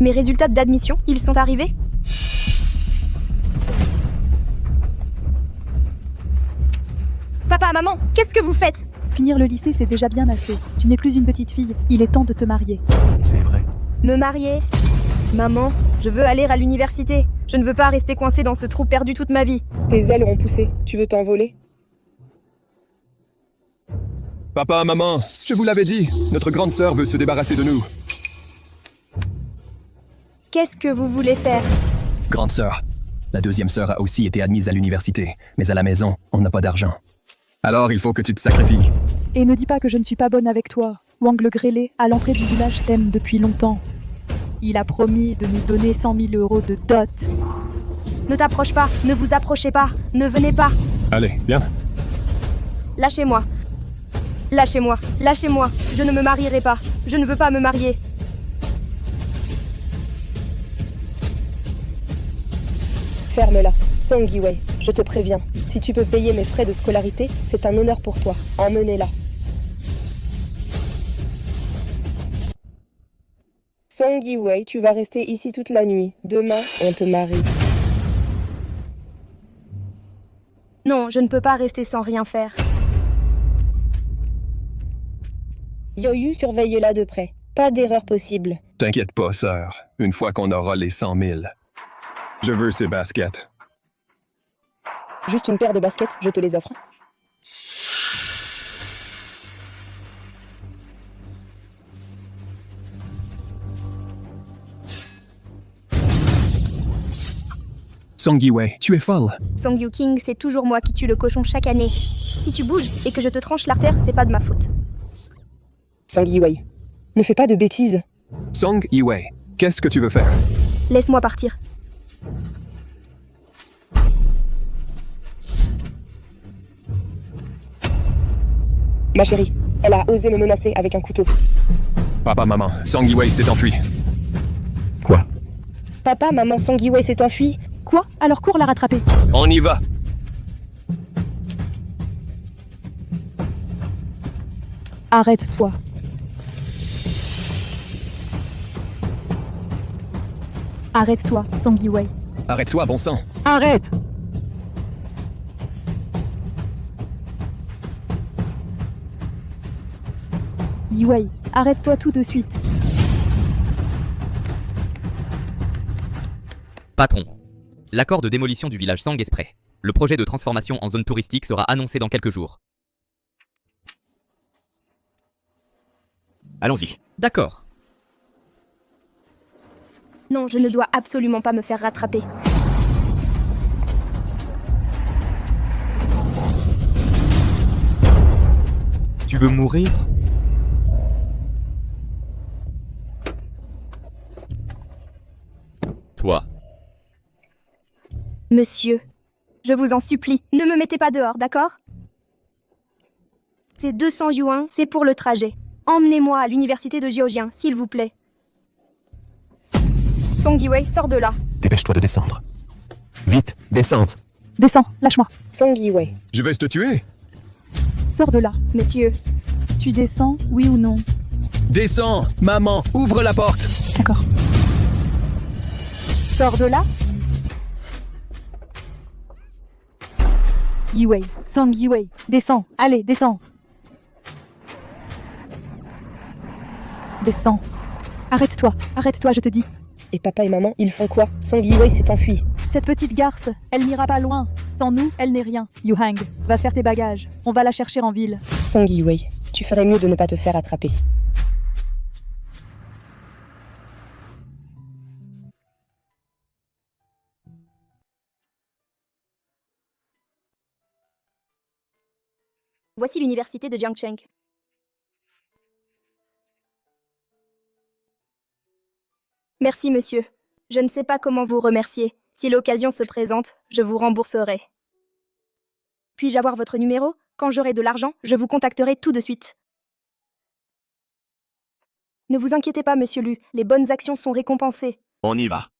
Mes résultats d'admission, ils sont arrivés? Papa, maman, qu'est-ce que vous faites? Finir le lycée, c'est déjà bien assez. Tu n'es plus une petite fille, il est temps de te marier. C'est vrai. Me marier? Maman, je veux aller à l'université. Je ne veux pas rester coincée dans ce trou perdu toute ma vie. Tes ailes ont poussé. Tu veux t'envoler? Papa, maman, je vous l'avais dit, notre grande sœur veut se débarrasser de nous. Qu'est-ce que vous voulez faire? Grande sœur. La deuxième sœur a aussi été admise à l'université, mais à la maison, on n'a pas d'argent. Alors il faut que tu te sacrifies. Et ne dis pas que je ne suis pas bonne avec toi. Wang le grêlé, à l'entrée du village, t'aime depuis longtemps. Il a promis de nous donner 100 000 euros de dot. Ne t'approche pas, ne vous approchez pas, ne venez pas. Allez, viens. Lâchez-moi. Lâchez-moi, lâchez-moi. Je ne me marierai pas. Je ne veux pas me marier. Ferme-la. Song Yiwei, je te préviens. Si tu peux payer mes frais de scolarité, c'est un honneur pour toi. Emmenez-la. Song Yiwei, tu vas rester ici toute la nuit. Demain, on te marie. Non, je ne peux pas rester sans rien faire. Yoyu, surveille-la de près. Pas d'erreur possible. T'inquiète pas, sœur. Une fois qu'on aura les 100 000. Je veux ces baskets. Juste une paire de baskets, je te les offre. Song Yiwei, tu es folle. Song Yu King, c'est toujours moi qui tue le cochon chaque année. Si tu bouges et que je te tranche l'artère, c'est pas de ma faute. Song Yiwei, ne fais pas de bêtises. Song Yiwei, qu'est-ce que tu veux faire? Laisse-moi partir. Ma chérie, elle a osé me menacer avec un couteau. Papa, maman, Song Yiwei s'est enfui. Quoi? Papa, maman, Song Yiwei s'est enfui. Quoi? Alors cours la rattraper. On y va. Arrête-toi. Arrête-toi, Song Yiwei. Arrête-toi, bon sang. Arrête! Yiwei, arrête-toi tout de suite. Patron, l'accord de démolition du village Sang est prêt. Le projet de transformation en zone touristique sera annoncé dans quelques jours. Allons-y. D'accord. Non, je ne dois absolument pas me faire rattraper. Tu veux mourir? Toi. Monsieur, je vous en supplie, ne me mettez pas dehors, d'accord? Ces 200 yuan, c'est pour le trajet. Emmenez-moi à l'université de Jiaojiang, s'il vous plaît. Song Yiwei, sors de là. Dépêche-toi de descendre. Vite, descente. Descends, lâche-moi. Song Yiwei, Je vais te tuer. Sors de là. Monsieur, Tu descends, oui ou non? Descends, maman, ouvre la porte. D'accord. Sors de là. Yiwei, Song Yiwei, descends, allez, descends. Descends. Arrête-toi, je te dis. et papa et maman, ils font quoi? Song Yiwei s'est enfui. Cette petite garce, elle n'ira pas loin. Sans nous, elle n'est rien. Yu Hang, va faire tes bagages. On va la chercher en ville. Song Yiwei, tu ferais mieux de ne pas te faire attraper. voici l'université de Jiangcheng. Merci, monsieur. Je ne sais pas comment vous remercier. Si l'occasion se présente, je vous rembourserai. Puis-je avoir votre numéro? Quand j'aurai de l'argent, je vous contacterai tout de suite. Ne vous inquiétez pas, monsieur Lu, les bonnes actions sont récompensées. On y va.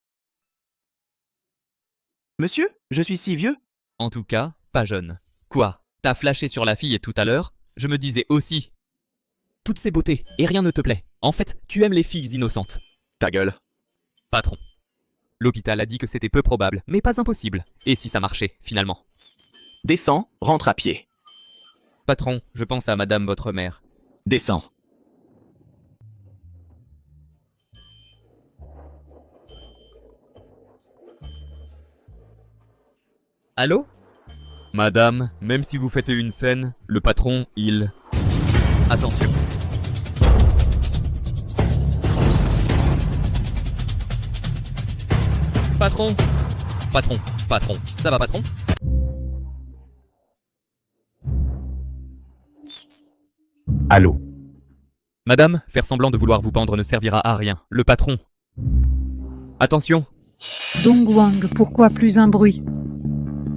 Monsieur, je suis si vieux? En tout cas, pas jeune. Quoi? T'as flashé sur la fille et tout à l'heure? Je me disais aussi. Toutes ces beautés, et rien ne te plaît. En fait, tu aimes les filles innocentes. Ta gueule. Patron. L'hôpital a dit que c'était peu probable, mais pas impossible. Et si ça marchait, finalement? Descends, rentre à pied. Patron, je pense à madame votre mère. Descends. Allô? Madame, même si vous faites une scène, le patron, il... Attention. Patron. Patron. Patron. Ça va, patron? Allô? Madame, faire semblant de vouloir vous pendre ne servira à rien. Le patron. Attention. Dongwang, pourquoi plus un bruit?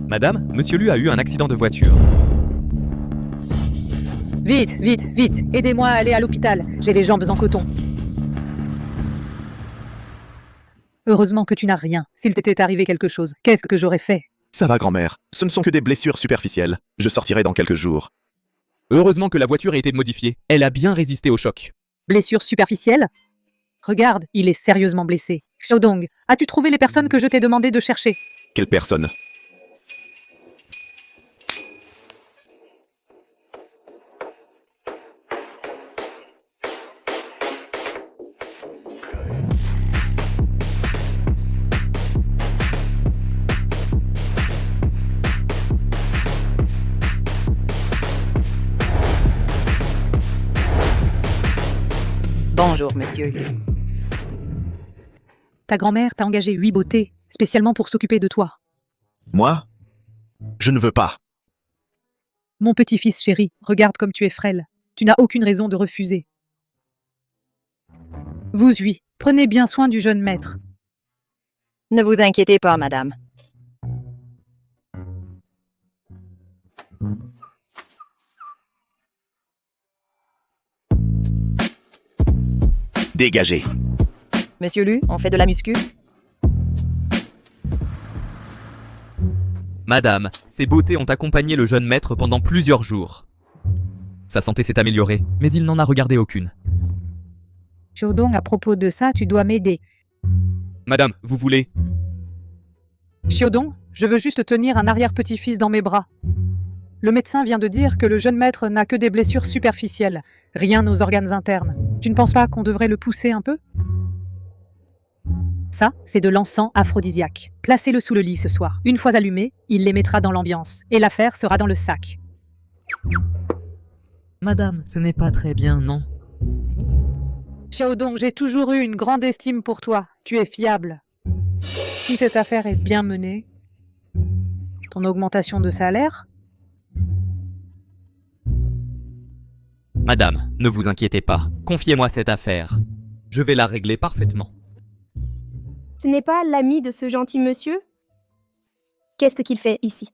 Madame, monsieur Lu a eu un accident de voiture. Vite, vite, vite, aidez-moi à aller à l'hôpital. J'ai les jambes en coton. Heureusement que tu n'as rien. S'il t'était arrivé quelque chose, qu'est-ce que j'aurais fait? Ça va, grand-mère. Ce ne sont que des blessures superficielles. Je sortirai dans quelques jours. Heureusement que la voiture a été modifiée. Elle a bien résisté au choc. Blessure superficielle? Regarde, il est sérieusement blessé. Shodong, as-tu trouvé les personnes que je t'ai demandé de chercher? Quelle personne? Bonjour, monsieur. Ta grand-mère t'a engagé 8 beautés, spécialement pour s'occuper de toi. Moi? Je ne veux pas. Mon petit-fils chéri, regarde comme tu es frêle. Tu n'as aucune raison de refuser. Vous 8, prenez bien soin du jeune maître. Ne vous inquiétez pas, madame. Dégagez. Monsieur Lu, on fait de la muscu? Madame, ces beautés ont accompagné le jeune maître pendant plusieurs jours. Sa santé s'est améliorée, mais il n'en a regardé aucune. Shodong, à propos de ça, tu dois m'aider. Madame, vous voulez... Shodong, je veux juste tenir un arrière-petit-fils dans mes bras. Le médecin vient de dire que le jeune maître n'a que des blessures superficielles, rien aux organes internes. Tu ne penses pas qu'on devrait le pousser un peu? Ça, c'est de l'encens aphrodisiaque. Placez-le sous le lit ce soir. Une fois allumé, il les mettra dans l'ambiance. Et l'affaire sera dans le sac. Madame, ce n'est pas très bien, non? Shodong, j'ai toujours eu une grande estime pour toi. Tu es fiable. Si cette affaire est bien menée, ton augmentation de salaire? Madame, ne vous inquiétez pas. Confiez-moi cette affaire. Je vais la régler parfaitement. Ce n'est pas l'ami de ce gentil monsieur? Qu'est-ce qu'il fait ici?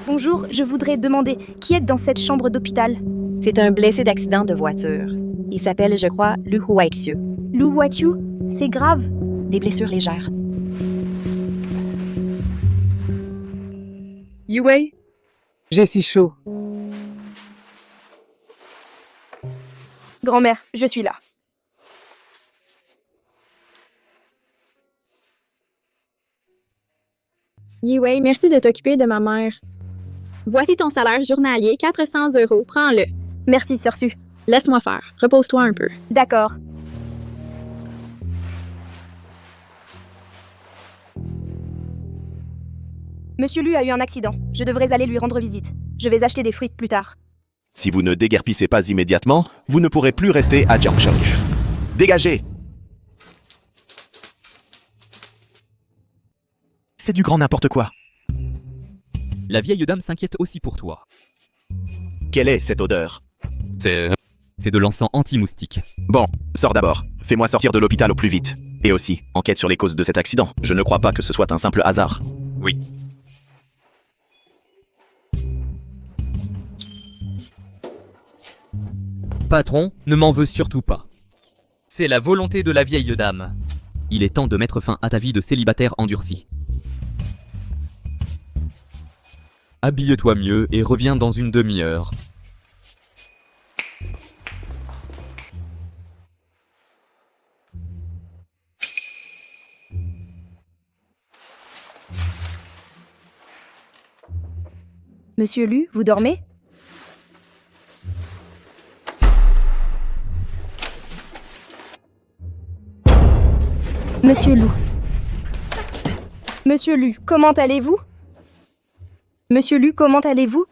Bonjour, je voudrais demander, qui est dans cette chambre d'hôpital? C'est un blessé d'accident de voiture. Il s'appelle, je crois, Lu Huaixiu. Lu Huaixiu? C'est grave. Des blessures légères. Yue? J'ai si chaud. Grand-mère, je suis là. Yue, merci de t'occuper de ma mère. Voici ton salaire journalier, 400 €. Prends-le. Merci, Sœur Su. Laisse-moi faire. Repose-toi un peu. D'accord. Monsieur Lu a eu un accident. Je devrais aller lui rendre visite. Je vais acheter des fruits plus tard. Si vous ne déguerpissez pas immédiatement, vous ne pourrez plus rester à Jiangsheng. Dégagez! C'est du grand n'importe quoi. La vieille dame s'inquiète aussi pour toi. Quelle est cette odeur? C'est de l'encens anti-moustique. Bon, sors d'abord. Fais-moi sortir de l'hôpital au plus vite. Et aussi, enquête sur les causes de cet accident. Je ne crois pas que ce soit un simple hasard. Oui. Patron, ne m'en veux surtout pas. C'est la volonté de la vieille dame. Il est temps de mettre fin à ta vie de célibataire endurci. Habille-toi mieux et reviens dans une demi-heure. Monsieur Lu, vous dormez? Monsieur Lu. Monsieur Lu, comment allez-vous? Monsieur Lu, comment allez-vous?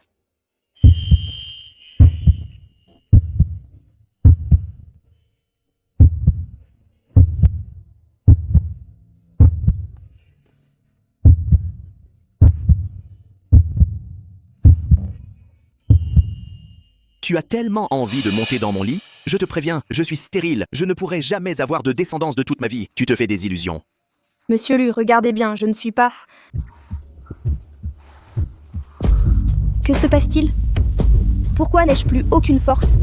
Tu as tellement envie de monter dans mon lit? Je te préviens, je suis stérile, je ne pourrai jamais avoir de descendance de toute ma vie. Tu te fais des illusions. Monsieur Lu, regardez bien, je ne suis pas... Que se passe-t-il? Pourquoi n'ai-je plus aucune force?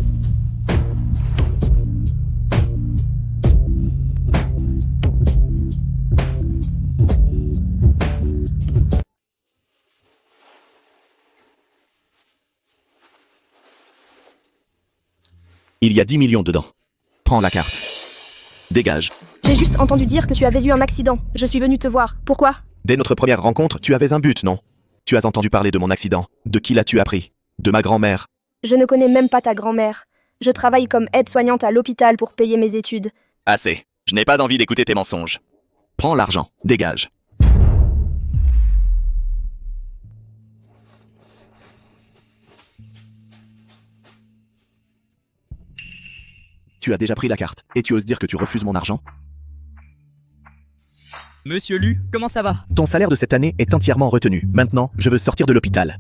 Il y a 10 millions dedans. Prends la carte. Dégage. J'ai juste entendu dire que tu avais eu un accident. Je suis venue te voir. Pourquoi? Dès notre première rencontre, tu avais un but, non? Tu as entendu parler de mon accident. De qui l'as-tu appris? De ma grand-mère. Je ne connais même pas ta grand-mère. Je travaille comme aide-soignante à l'hôpital pour payer mes études. Assez. Je n'ai pas envie d'écouter tes mensonges. Prends l'argent. Dégage. Tu as déjà pris la carte, et tu oses dire que tu refuses mon argent? Monsieur Lu, comment ça va? Ton salaire de cette année est entièrement retenu. Maintenant, je veux sortir de l'hôpital.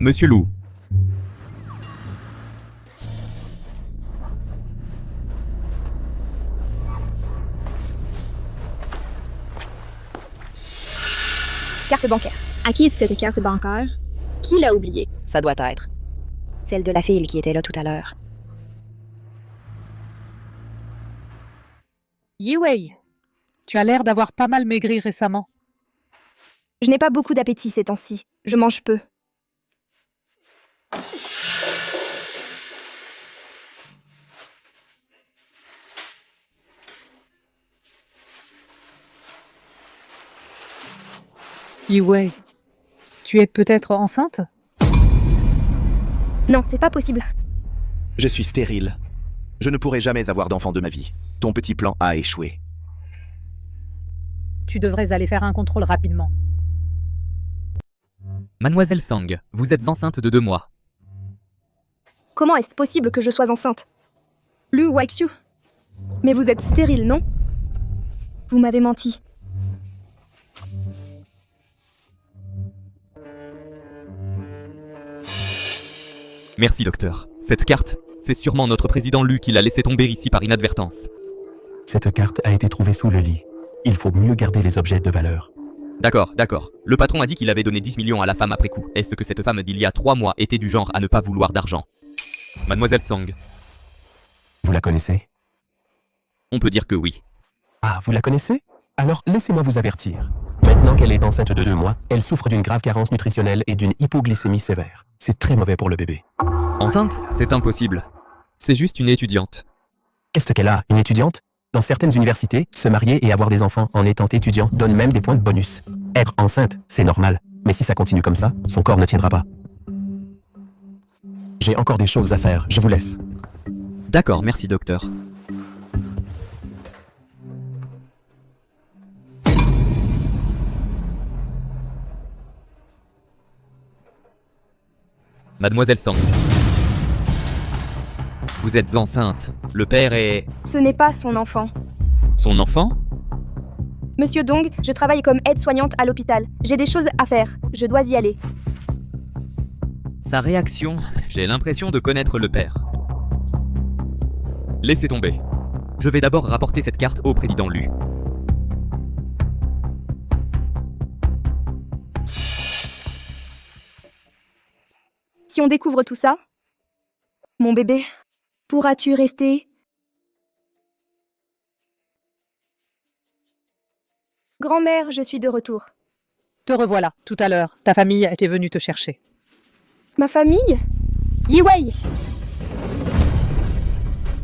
Monsieur Lu. Carte bancaire. À qui est cette carte bancaire? Qui l'a oubliée? Ça doit être. Celle de la fille qui était là tout à l'heure. Yi-Wei, tu as l'air d'avoir pas mal maigri récemment. Je n'ai pas beaucoup d'appétit ces temps-ci. Je mange peu. Yi-Wei, tu es peut-être enceinte? Non, c'est pas possible. Je suis stérile. Je ne pourrai jamais avoir d'enfant de ma vie. Ton petit plan a échoué. Tu devrais aller faire un contrôle rapidement. Mademoiselle Sang, vous êtes enceinte de 2 mois. Comment est-ce possible que je sois enceinte? Lu Waixiu. Mais vous êtes stérile, non? Vous m'avez menti. Merci docteur. Cette carte, c'est sûrement notre président Lu qui l'a laissé tomber ici par inadvertance. Cette carte a été trouvée sous le lit. Il faut mieux garder les objets de valeur. D'accord, d'accord. Le patron a dit qu'il avait donné 10 millions à la femme après coup. Est-ce que cette femme d'il y a 3 mois était du genre à ne pas vouloir d'argent? Mademoiselle Sang, Vous la connaissez? on peut dire que oui. Ah, vous la connaissez? Alors laissez-moi vous avertir. Maintenant qu'elle est enceinte de 2 mois, elle souffre d'une grave carence nutritionnelle et d'une hypoglycémie sévère. C'est très mauvais pour le bébé. Enceinte? C'est impossible. C'est juste une étudiante. Qu'est-ce qu'elle a, une étudiante? Dans certaines universités, se marier et avoir des enfants en étant étudiant donne même des points de bonus. Être enceinte, c'est normal. Mais si ça continue comme ça, son corps ne tiendra pas. J'ai encore des choses à faire, je vous laisse. D'accord, merci docteur. Mademoiselle Sang. Vous êtes enceinte. Le père est... Ce n'est pas son enfant. son enfant? Monsieur Dong, je travaille comme aide-soignante à l'hôpital. J'ai des choses à faire. Je dois y aller. Sa réaction, j'ai l'impression de connaître le père. Laissez tomber. Je vais d'abord rapporter cette carte au président Lu. Si on découvre tout ça, mon bébé, pourras-tu rester? Grand-mère, je suis de retour. Te revoilà, tout à l'heure. Ta famille était venue te chercher. Ma famille? Yi-Wei!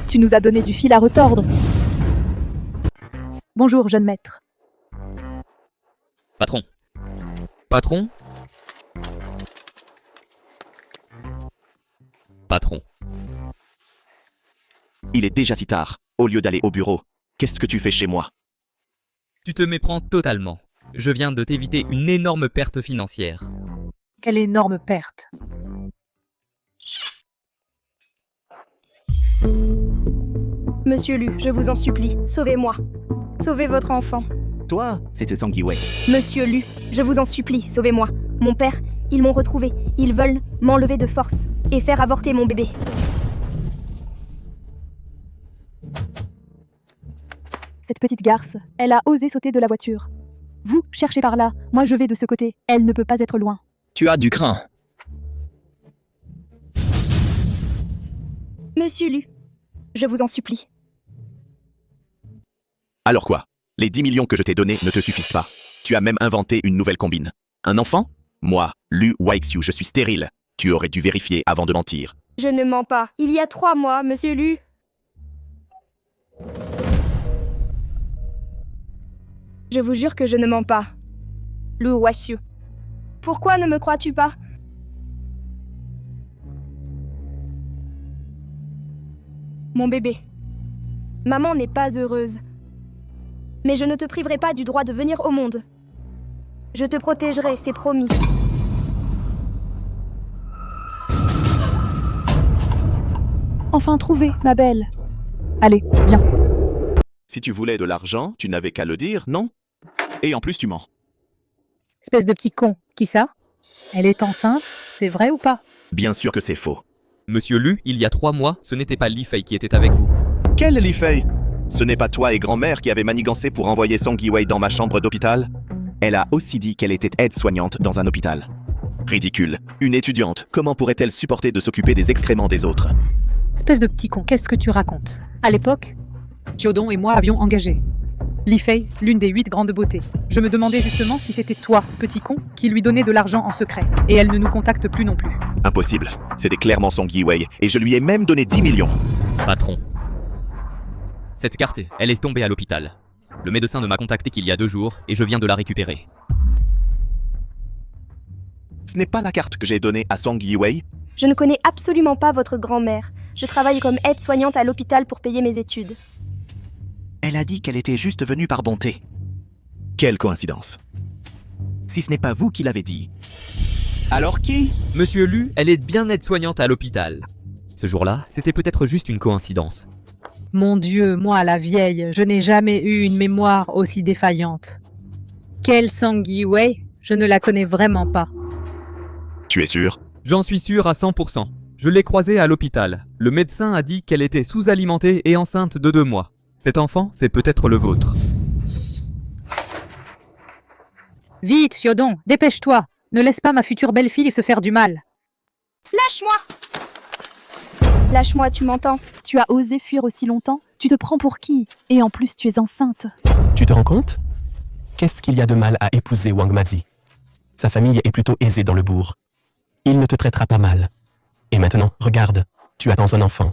Tu nous as donné du fil à retordre. Bonjour, jeune maître. Patron. Patron? patron. Il est déjà si tard. Au lieu d'aller au bureau, qu'est-ce que tu fais chez moi? Tu te méprends totalement. Je viens de t'éviter une énorme perte financière. Quelle énorme perte. Monsieur Lu, je vous en supplie, sauvez-moi. Sauvez votre enfant. Toi, c'était Song Yi-wei. Monsieur Lu, je vous en supplie, sauvez-moi. Mon père, ils m'ont retrouvé. Ils veulent m'enlever de force et faire avorter mon bébé. Cette petite garce, elle a osé sauter de la voiture. Vous, cherchez par là, moi je vais de ce côté. Elle ne peut pas être loin. Tu as du crin. Monsieur Lu, je vous en supplie. Alors quoi? Les 10 millions que je t'ai donnés ne te suffisent pas. Tu as même inventé une nouvelle combine. Un enfant? Moi, Lu Waixiu, je suis stérile. Tu aurais dû vérifier avant de mentir. Je ne mens pas. Il y a 3 mois, monsieur Lu. Je vous jure que je ne mens pas. Lu Waixiu. Pourquoi ne me crois-tu pas? Mon bébé. Maman n'est pas heureuse. Mais je ne te priverai pas du droit de venir au monde. Je te protégerai, c'est promis. Enfin trouvé, ma belle. Allez, viens. Si tu voulais de l'argent, tu n'avais qu'à le dire, non? Et en plus, tu mens. Espèce de petit con. Qui ça? Elle est enceinte? C'est vrai ou pas? Bien sûr que c'est faux. Monsieur Lu, il y a 3 mois, ce n'était pas Li Fei qui était avec vous. Quelle Li Fei? Ce n'est pas toi et grand-mère qui avez manigancé pour envoyer Song Yi-wei dans ma chambre d'hôpital? Elle a aussi dit qu'elle était aide-soignante dans un hôpital. Ridicule. Une étudiante, comment pourrait-elle supporter de s'occuper des excréments des autres? Espèce de petit con, qu'est-ce que tu racontes? À l'époque, Chiodong et moi avions engagé Li Fei, l'une des 8 grandes beautés. Je me demandais justement si c'était toi, petit con, qui lui donnais de l'argent en secret. Et elle ne nous contacte plus non plus. Impossible. C'était clairement Song Yi-wei, et je lui ai même donné 10 millions. Patron. Cette carte, elle est tombée à l'hôpital. Le médecin ne m'a contacté qu'il y a 2 jours et je viens de la récupérer. Ce n'est pas la carte que j'ai donnée à Song Yi-wei? Je ne connais absolument pas votre grand-mère. Je travaille comme aide-soignante à l'hôpital pour payer mes études. Elle a dit qu'elle était juste venue par bonté. Quelle coïncidence. Si ce n'est pas vous qui l'avez dit. Alors qui? Monsieur Lu, elle est bien aide-soignante à l'hôpital. Ce jour-là, c'était peut-être juste une coïncidence. Mon Dieu, moi la vieille, je n'ai jamais eu une mémoire aussi défaillante. Quelle Song Yi-wei? Je ne la connais vraiment pas. Tu es sûr? J'en suis sûr à 100%. Je l'ai croisée à l'hôpital. Le médecin a dit qu'elle était sous-alimentée et enceinte de 2 mois. Cet enfant, c'est peut-être le vôtre. Vite, Chiodong, dépêche-toi. Ne laisse pas ma future belle-fille se faire du mal. Lâche-moi! Lâche-moi, tu m'entends? Tu as osé fuir aussi longtemps? Tu te prends pour qui? Et en plus, tu es enceinte. Tu te rends compte? Qu'est-ce qu'il y a de mal à épouser Wang Madi? Sa famille est plutôt aisée dans le bourg. Il ne te traitera pas mal. Et maintenant, regarde, tu attends un enfant.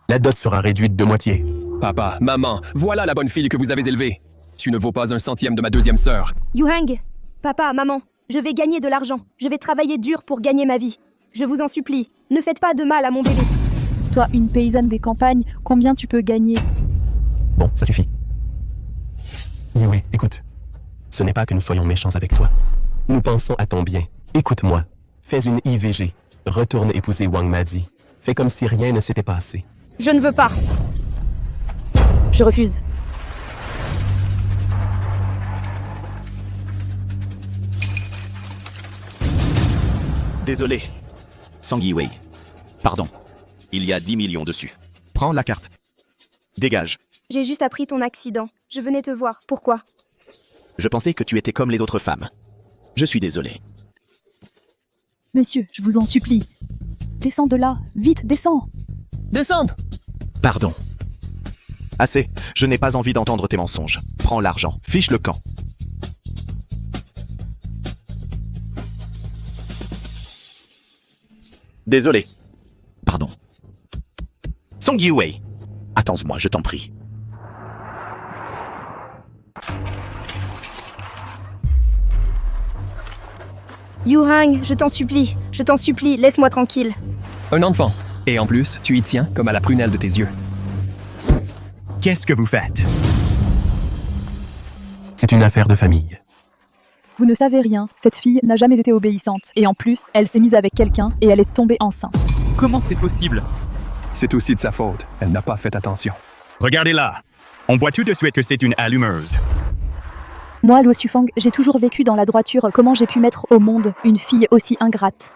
La dot sera réduite de moitié. Papa, maman, voilà la bonne fille que vous avez élevée. Tu ne vaux pas un centième de ma 2e sœur. Yuhang, papa, maman, je vais gagner de l'argent. Je vais travailler dur pour gagner ma vie. Je vous en supplie, ne faites pas de mal à mon bébé. Toi, une paysanne des campagnes, combien tu peux gagner? Bon, ça suffit. Yue, écoute. Ce n'est pas que nous soyons méchants avec toi. Nous pensons à ton bien. Écoute-moi. Fais une IVG. Retourne épouser Wang Madi. Fais comme si rien ne s'était passé. Je ne veux pas. Je refuse. Désolé. Song Yi-wei. Pardon. Il y a 10 millions dessus. Prends la carte. Dégage. J'ai juste appris ton accident. Je venais te voir. Pourquoi? Je pensais que tu étais comme les autres femmes. Je suis désolé. Monsieur, je vous en supplie. Descends de là. Vite, descends. Descendre! Pardon. Assez. Je n'ai pas envie d'entendre tes mensonges. Prends l'argent. Fiche le camp. Désolé. Pardon. Song Yi-wei. Attends-moi, je t'en prie. Yuhang, je t'en supplie, laisse-moi tranquille. Un enfant. Et en plus, tu y tiens comme à la prunelle de tes yeux. Qu'est-ce que vous faites? C'est une affaire de famille. Vous ne savez rien, cette fille n'a jamais été obéissante. Et en plus, elle s'est mise avec quelqu'un et elle est tombée enceinte. Comment c'est possible? C'est aussi de sa faute. Elle n'a pas fait attention. Regardez-la. On voit tout de suite que c'est une allumeuse. Moi, Luo Xufang, j'ai toujours vécu dans la droiture. Comment j'ai pu mettre au monde une fille aussi ingrate?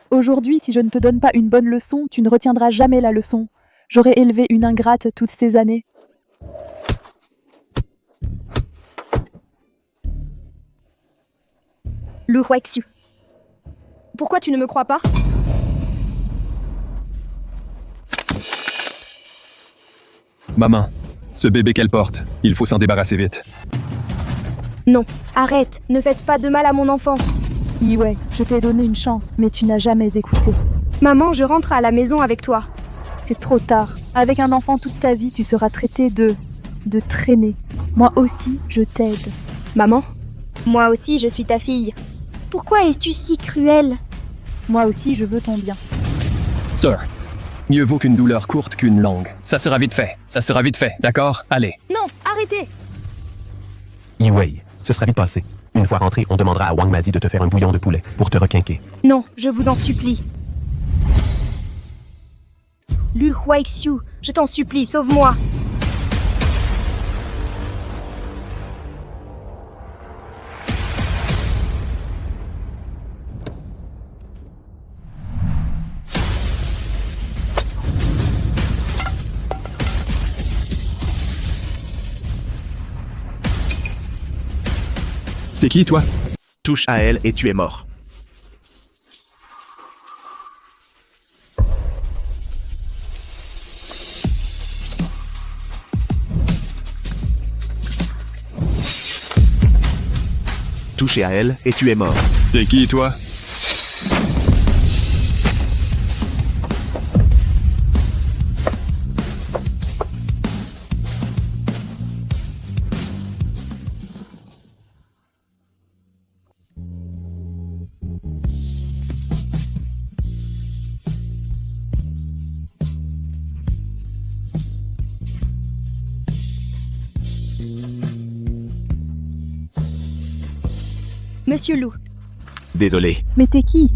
Aujourd'hui, si je ne te donne pas une bonne leçon, tu ne retiendras jamais la leçon. J'aurais élevé une ingrate toutes ces années. Lu Huaxiu. Pourquoi tu ne me crois pas? Maman, ce bébé qu'elle porte, il faut s'en débarrasser vite. Non, arrête, ne faites pas de mal à mon enfant. Yiwei, je t'ai donné une chance, mais tu n'as jamais écouté. Maman, je rentre à la maison avec toi. C'est trop tard. Avec un enfant toute ta vie, tu seras traité de traîner. Moi aussi, je t'aide. Maman, moi aussi je suis ta fille. Pourquoi es-tu si cruelle? Moi aussi, je veux ton bien. Sir, mieux vaut qu'une douleur courte qu'une longue. Ça sera vite fait. Ça sera vite fait, d'accord? Allez. Non, arrêtez! Yiwei, ce sera vite passé. Une fois rentré, on demandera à Wang Madi de te faire un bouillon de poulet pour te requinquer. Non, je vous en supplie. Lu Huaxiu, je t'en supplie, sauve-moi. T'es qui, toi? Touche à elle et tu es mort. Toucher à elle et tu es mort. T'es qui, toi? Monsieur Lu. Désolé. Mais t'es qui?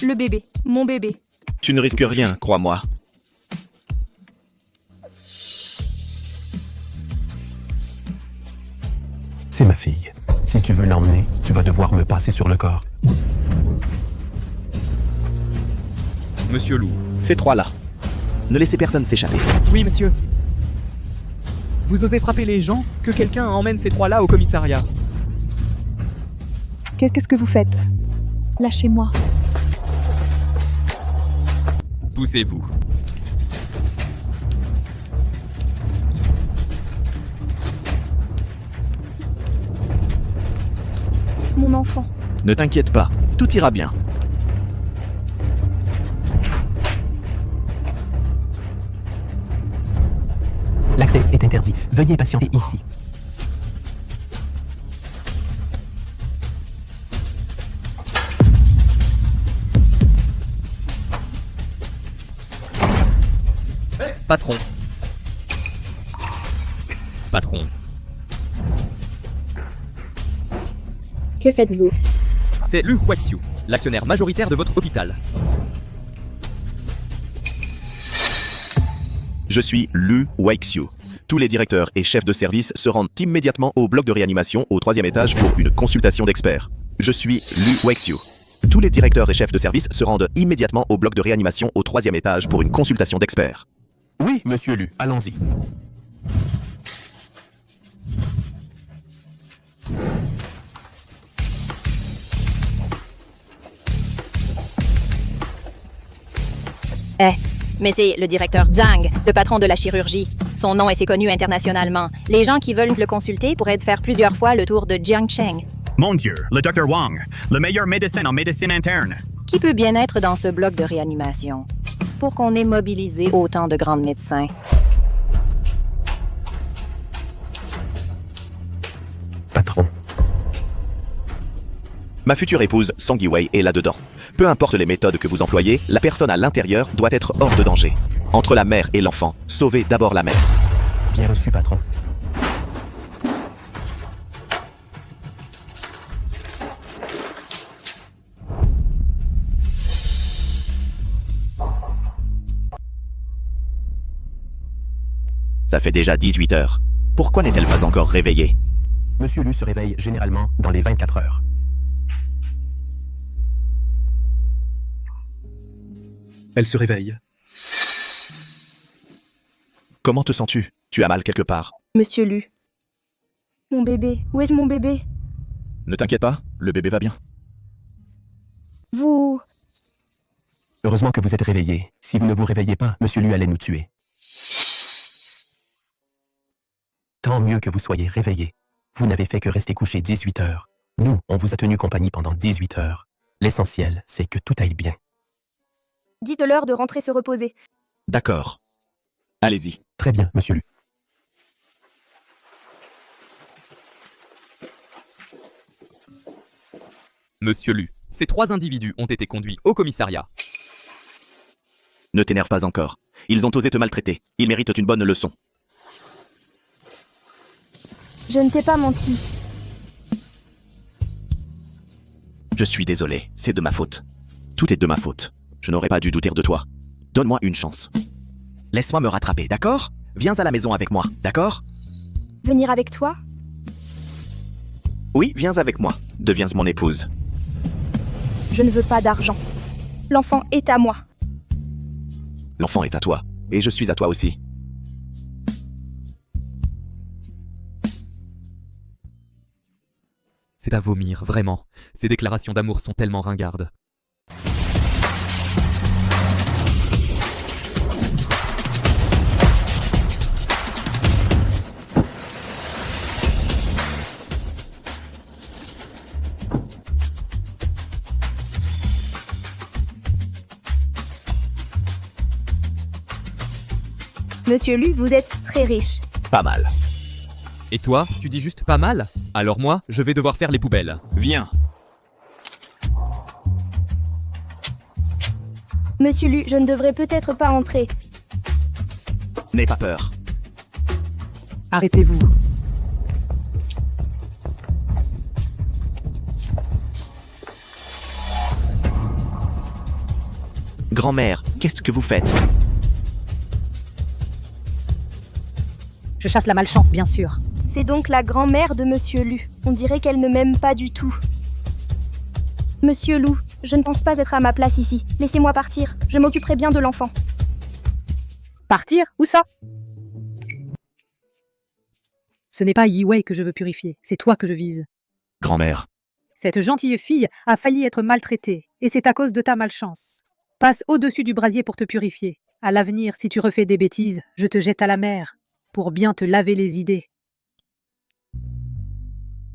Le bébé, mon bébé. Tu ne risques rien, crois-moi. C'est ma fille. Si tu veux l'emmener, tu vas devoir me passer sur le corps. Monsieur Lu. Ces trois-là. Ne laissez personne s'échapper. Oui, monsieur. Vous osez frapper les gens? Que quelqu'un emmène ces trois-là au commissariat. Qu'est-ce que vous faites? Lâchez-moi. Poussez-vous. Mon enfant. Ne t'inquiète pas, tout ira bien. L'accès est interdit. Veuillez patienter ici. Patron. Patron. Que faites-vous? C'est Lu Huaxiu, l'actionnaire majoritaire de votre hôpital. Je suis Lu Huaxiu. Tous les directeurs et chefs de service se rendent immédiatement au bloc de réanimation au 3e étage pour une consultation d'experts. Je suis Lu Huaxiu. Tous les directeurs et chefs de service se rendent immédiatement au bloc de réanimation au 3e étage pour une consultation d'experts. Oui, monsieur Lu, allons-y. Mais c'est le directeur Zhang, le patron de la chirurgie. Son nom est assez connu internationalement. Les gens qui veulent le consulter pourraient faire plusieurs fois le tour de Jiangcheng. Mon Dieu, le Dr. Wang, le meilleur médecin en médecine interne. Qui peut bien être dans ce bloc de réanimation? pour qu'on ait mobilisé autant de grands médecins. Patron, Ma future épouse, Song Yi-Wei, est là-dedans. Peu importe les méthodes que vous employez, la personne à l'intérieur doit être hors de danger. Entre la mère et l'enfant, sauvez d'abord la mère. bien reçu, patron. Ça fait déjà 18 heures. Pourquoi n'est-elle pas encore réveillée? Monsieur Lu se réveille généralement dans les 24 heures. Elle se réveille. Comment te sens-tu? Tu as mal quelque part? Monsieur Lu. Mon bébé, où est mon bébé? Ne t'inquiète pas, le bébé va bien. Vous... Heureusement que vous êtes réveillé. Si vous ne vous réveillez pas, Monsieur Lu allait nous tuer. Tant mieux que vous soyez réveillé. Vous n'avez fait que rester couché 18 heures. Nous, on vous a tenu compagnie pendant 18 heures. L'essentiel, c'est que tout aille bien. Dites-leur de rentrer se reposer. D'accord. Allez-y. Très bien, Monsieur Lu. Monsieur Lu, ces 3 individus ont été conduits au commissariat. Ne t'énerve pas encore. Ils ont osé te maltraiter. Ils méritent une bonne leçon. Je ne t'ai pas menti. Je suis désolé, c'est de ma faute. Tout est de ma faute. Je n'aurais pas dû douter de toi. Donne-moi une chance. Laisse-moi me rattraper, d'accord? Viens à la maison avec moi, d'accord? Venir avec toi? Oui, viens avec moi. Deviens mon épouse. Je ne veux pas d'argent. L'enfant est à moi. L'enfant est à toi. Et je suis à toi aussi. C'est à vomir, vraiment. Ces déclarations d'amour sont tellement ringardes. Monsieur Lu, vous êtes très riche. Pas mal. Et toi, tu dis juste pas mal? Alors moi, je vais devoir faire les poubelles. Viens. Monsieur Lu, je ne devrais peut-être pas entrer. N'aie pas peur. Arrêtez-vous. Grand-mère, qu'est-ce que vous faites? Je chasse la malchance, bien sûr. C'est donc la grand-mère de Monsieur Lu. On dirait qu'elle ne m'aime pas du tout. Monsieur Lu, je ne pense pas être à ma place ici. Laissez-moi partir. Je m'occuperai bien de l'enfant. Partir? Où ça? Ce n'est pas Yi-Wei que je veux purifier, c'est toi que je vise. Grand-mère. Cette gentille fille a failli être maltraitée, et c'est à cause de ta malchance. Passe au-dessus du brasier pour te purifier. À l'avenir, si tu refais des bêtises, je te jette à la mer, pour bien te laver les idées.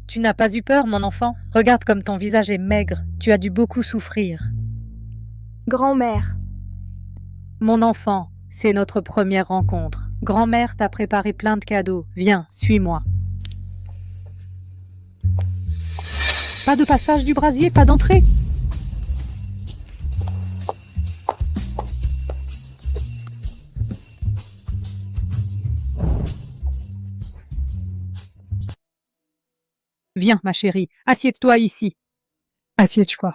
Tu n'as pas eu peur, mon enfant? Regarde comme ton visage est maigre, tu as dû beaucoup souffrir. Grand-mère. Mon enfant, c'est notre première rencontre. Grand-mère t'a préparé plein de cadeaux. Viens, suis-moi. Pas de passage du brasier, pas d'entrée. Viens, ma chérie, assieds-toi ici. Assieds-toi.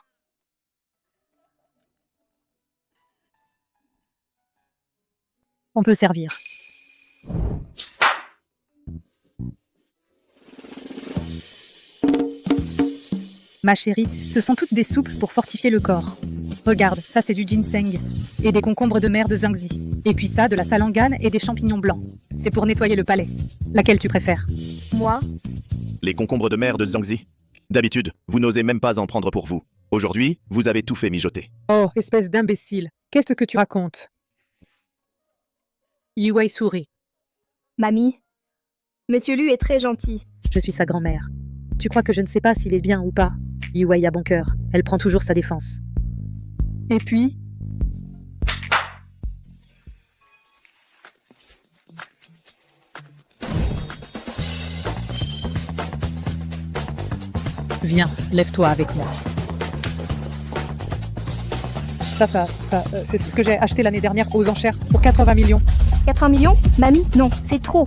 On peut servir. Ma chérie, ce sont toutes des soupes pour fortifier le corps. Regarde, ça c'est du ginseng et des concombres de mer de Zhangzi. Et puis ça, de la salangane et des champignons blancs. C'est pour nettoyer le palais. Laquelle tu préfères? Moi? Les concombres de mer de Zhangzi. D'habitude, vous n'osez même pas en prendre pour vous. Aujourd'hui, vous avez tout fait mijoter. Oh, espèce d'imbécile. Qu'est-ce que tu racontes? Yi-Wei sourit. Mamie? Monsieur Lu est très gentil. Je suis sa grand-mère. Tu crois que je ne sais pas s'il est bien ou pas? Yi-Wei a bon cœur. Elle prend toujours sa défense. Et puis? Viens, lève-toi avec moi. Ça, c'est ce que j'ai acheté l'année dernière aux enchères pour 80 millions. 80 millions? Mamie, non, c'est trop.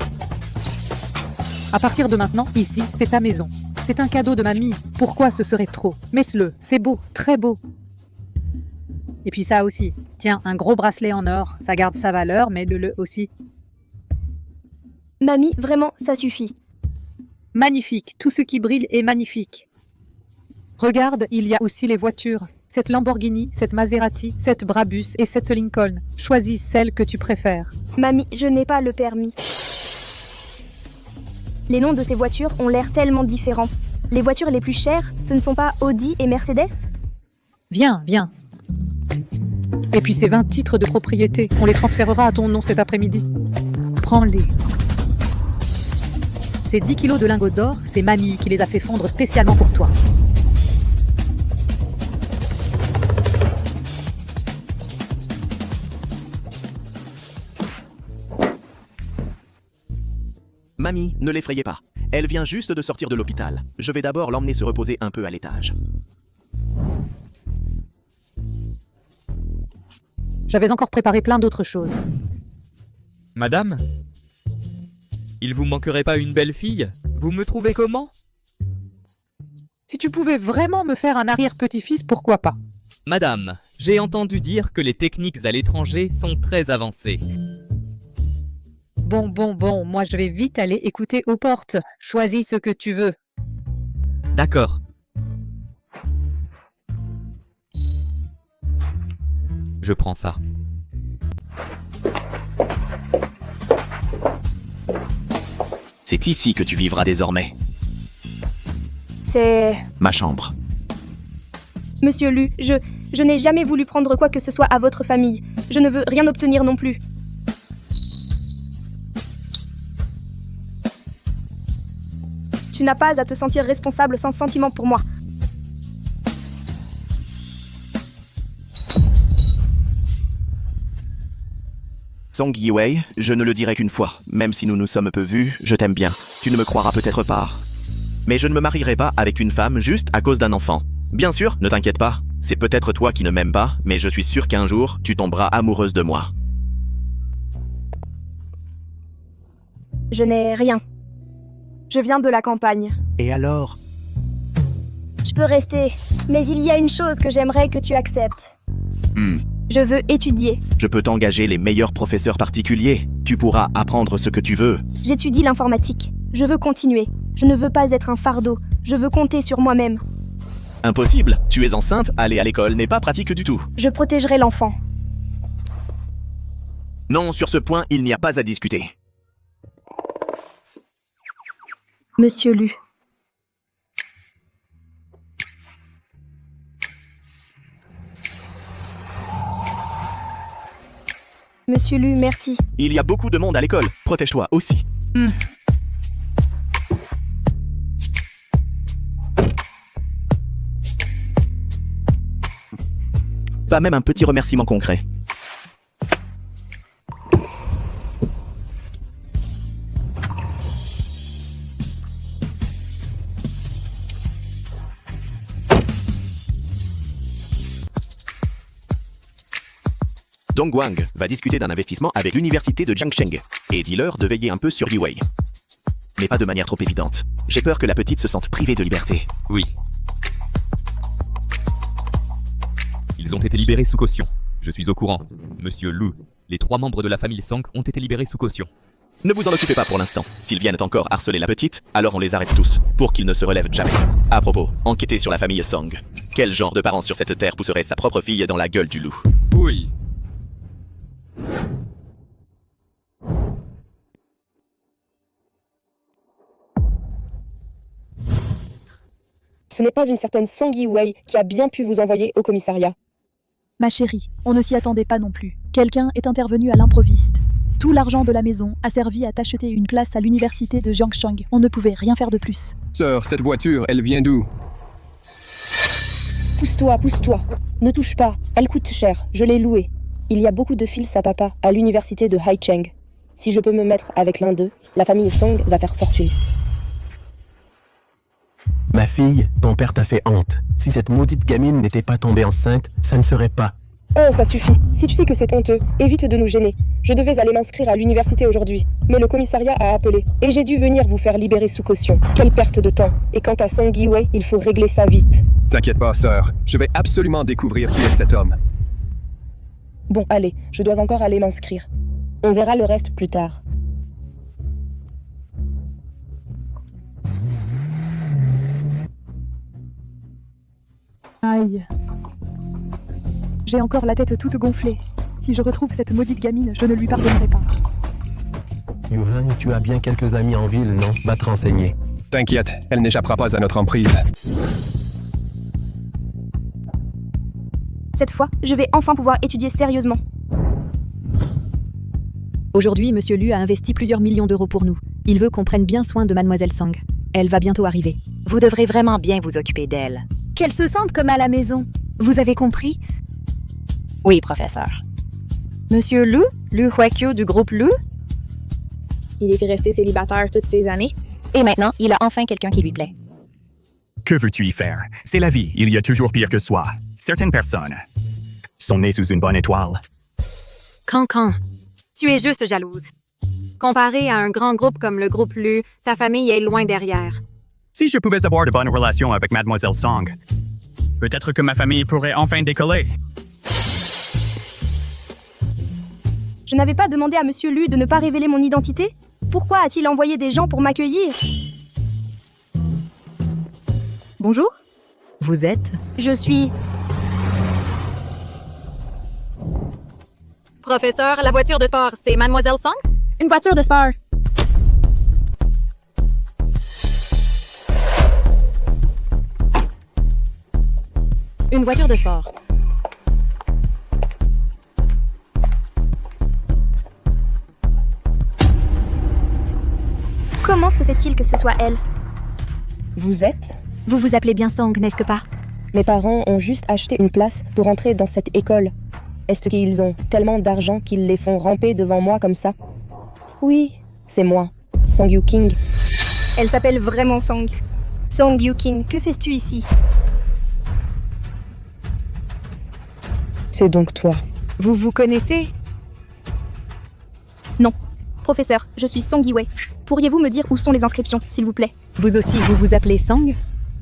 À partir de maintenant, ici, c'est ta maison. C'est un cadeau de mamie. Pourquoi ce serait trop? Mets-le, c'est beau, très beau. Et puis ça aussi. Tiens, un gros bracelet en or, ça garde sa valeur, mais le aussi. Mamie, vraiment, ça suffit. Magnifique, tout ce qui brille est magnifique. Regarde, il y a aussi les voitures. Cette Lamborghini, cette Maserati, cette Brabus et cette Lincoln. Choisis celle que tu préfères. Mamie, je n'ai pas le permis. Les noms de ces voitures ont l'air tellement différents. Les voitures les plus chères, ce ne sont pas Audi et Mercedes? Viens, viens. Et puis ces 20 titres de propriété, on les transférera à ton nom cet après-midi. Prends-les. Ces 10 kilos de lingots d'or, c'est mamie qui les a fait fondre spécialement pour toi. Mamie, ne l'effrayez pas. Elle vient juste de sortir de l'hôpital. Je vais d'abord l'emmener se reposer un peu à l'étage. J'avais encore préparé plein d'autres choses. Madame? Il vous manquerait pas une belle fille? Vous me trouvez comment? Si tu pouvais vraiment me faire un arrière-petit-fils, pourquoi pas? Madame, j'ai entendu dire que les techniques à l'étranger sont très avancées. Bon, moi je vais vite aller écouter aux portes. Choisis ce que tu veux. D'accord. Je prends ça. C'est ici que tu vivras désormais. C'est... Ma chambre. Monsieur Lu, je n'ai jamais voulu prendre quoi que ce soit à votre famille. Je ne veux rien obtenir non plus. Tu n'as pas à te sentir responsable sans sentiment pour moi. Song Yi-wei, je ne le dirai qu'une fois. Même si nous nous sommes peu vus, je t'aime bien. Tu ne me croiras peut-être pas. Mais je ne me marierai pas avec une femme juste à cause d'un enfant. Bien sûr, ne t'inquiète pas. C'est peut-être toi qui ne m'aimes pas, mais je suis sûr qu'un jour, tu tomberas amoureuse de moi. Je n'ai rien. Je viens de la campagne. Et alors? Je peux rester, mais il y a une chose que j'aimerais que tu acceptes. Je veux étudier. Je peux t'engager les meilleurs professeurs particuliers. Tu pourras apprendre ce que tu veux. J'étudie l'informatique. Je veux continuer. Je ne veux pas être un fardeau. Je veux compter sur moi-même. Impossible. Tu es enceinte, aller à l'école n'est pas pratique du tout. Je protégerai l'enfant. Non, sur ce point, il n'y a pas à discuter. Monsieur Lu. Monsieur Lu, merci. Il y a beaucoup de monde à l'école. Protège-toi aussi. Pas même un petit remerciement concret. Dong Wang va discuter d'un investissement avec l'université de Jiangsheng et dis-leur de veiller un peu sur Yi-wei. Mais pas de manière trop évidente. J'ai peur que la petite se sente privée de liberté. Oui. Ils ont été libérés sous caution. Je suis au courant. Monsieur Lu, les 3 membres de la famille Song ont été libérés sous caution. Ne vous en occupez pas pour l'instant. S'ils viennent encore harceler la petite, alors on les arrête tous, pour qu'ils ne se relèvent jamais. À propos, enquêtez sur la famille Song. Quel genre de parent sur cette terre pousserait sa propre fille dans la gueule du loup? Oui. Ce n'est pas une certaine Song Yi-wei qui a bien pu vous envoyer au commissariat. Ma chérie, on ne s'y attendait pas non plus. Quelqu'un est intervenu à l'improviste. Tout l'argent de la maison a servi à t'acheter une place à l'université de Jiangsheng. On ne pouvait rien faire de plus. Sœur, cette voiture, elle vient d'où? Pousse-toi, pousse-toi. Ne touche pas. Elle coûte cher. Je l'ai louée. Il y a beaucoup de fils à papa à l'université de Haicheng. Si je peux me mettre avec l'un d'eux, la famille Song va faire fortune. Ma fille, ton père t'a fait honte. Si cette maudite gamine n'était pas tombée enceinte, ça ne serait pas. Oh, ça suffit. Si tu sais que c'est honteux, évite de nous gêner. Je devais aller m'inscrire à l'université aujourd'hui, mais le commissariat a appelé, et j'ai dû venir vous faire libérer sous caution. Quelle perte de temps. Et quant à Song Yi-wei, il faut régler ça vite. T'inquiète pas, sœur. Je vais absolument découvrir qui est cet homme. Bon, allez, je dois encore aller m'inscrire. On verra le reste plus tard. Aïe. J'ai encore la tête toute gonflée. Si je retrouve cette maudite gamine, je ne lui pardonnerai pas. Yuhan, tu as bien quelques amis en ville, non? Va te renseigner. T'inquiète, elle n'échappera pas à notre emprise. Cette fois, je vais enfin pouvoir étudier sérieusement. Aujourd'hui, Monsieur Lu a investi plusieurs millions d'euros pour nous. Il veut qu'on prenne bien soin de Mademoiselle Song. Elle va bientôt arriver. Vous devrez vraiment bien vous occuper d'elle. Qu'elle se sente comme à la maison. Vous avez compris? Oui, professeur. Monsieur Lu Huakyu du groupe Lu? Il est resté célibataire toutes ces années. Et maintenant, il a enfin quelqu'un qui lui plaît. Que veux-tu y faire? C'est la vie, il y a toujours pire que soi. Certaines personnes sont nées sous une bonne étoile. Cancan, tu es juste jalouse. Comparé à un grand groupe comme le groupe Lu, ta famille est loin derrière. Si je pouvais avoir de bonnes relations avec Mademoiselle Song, peut-être que ma famille pourrait enfin décoller. Je n'avais pas demandé à Monsieur Lu de ne pas révéler mon identité? Pourquoi a-t-il envoyé des gens pour m'accueillir? Bonjour? Vous êtes? Je suis... Professeur, la voiture de sport, c'est Mademoiselle Song? Une voiture de sport. Une voiture de sport. Comment se fait-il que ce soit elle? Vous êtes? Vous vous appelez bien Song, n'est-ce pas? Mes parents ont juste acheté une place pour entrer dans cette école. Est-ce qu'ils ont tellement d'argent qu'ils les font ramper devant moi comme ça? Oui, c'est moi, Song Yu-king. Elle s'appelle vraiment Song. Song Yu-king, que fais-tu ici? C'est donc toi. Vous vous connaissez? Non. Professeur, je suis Song Yi-wei. Pourriez-vous me dire où sont les inscriptions, s'il vous plaît? Vous aussi, vous vous appelez Song?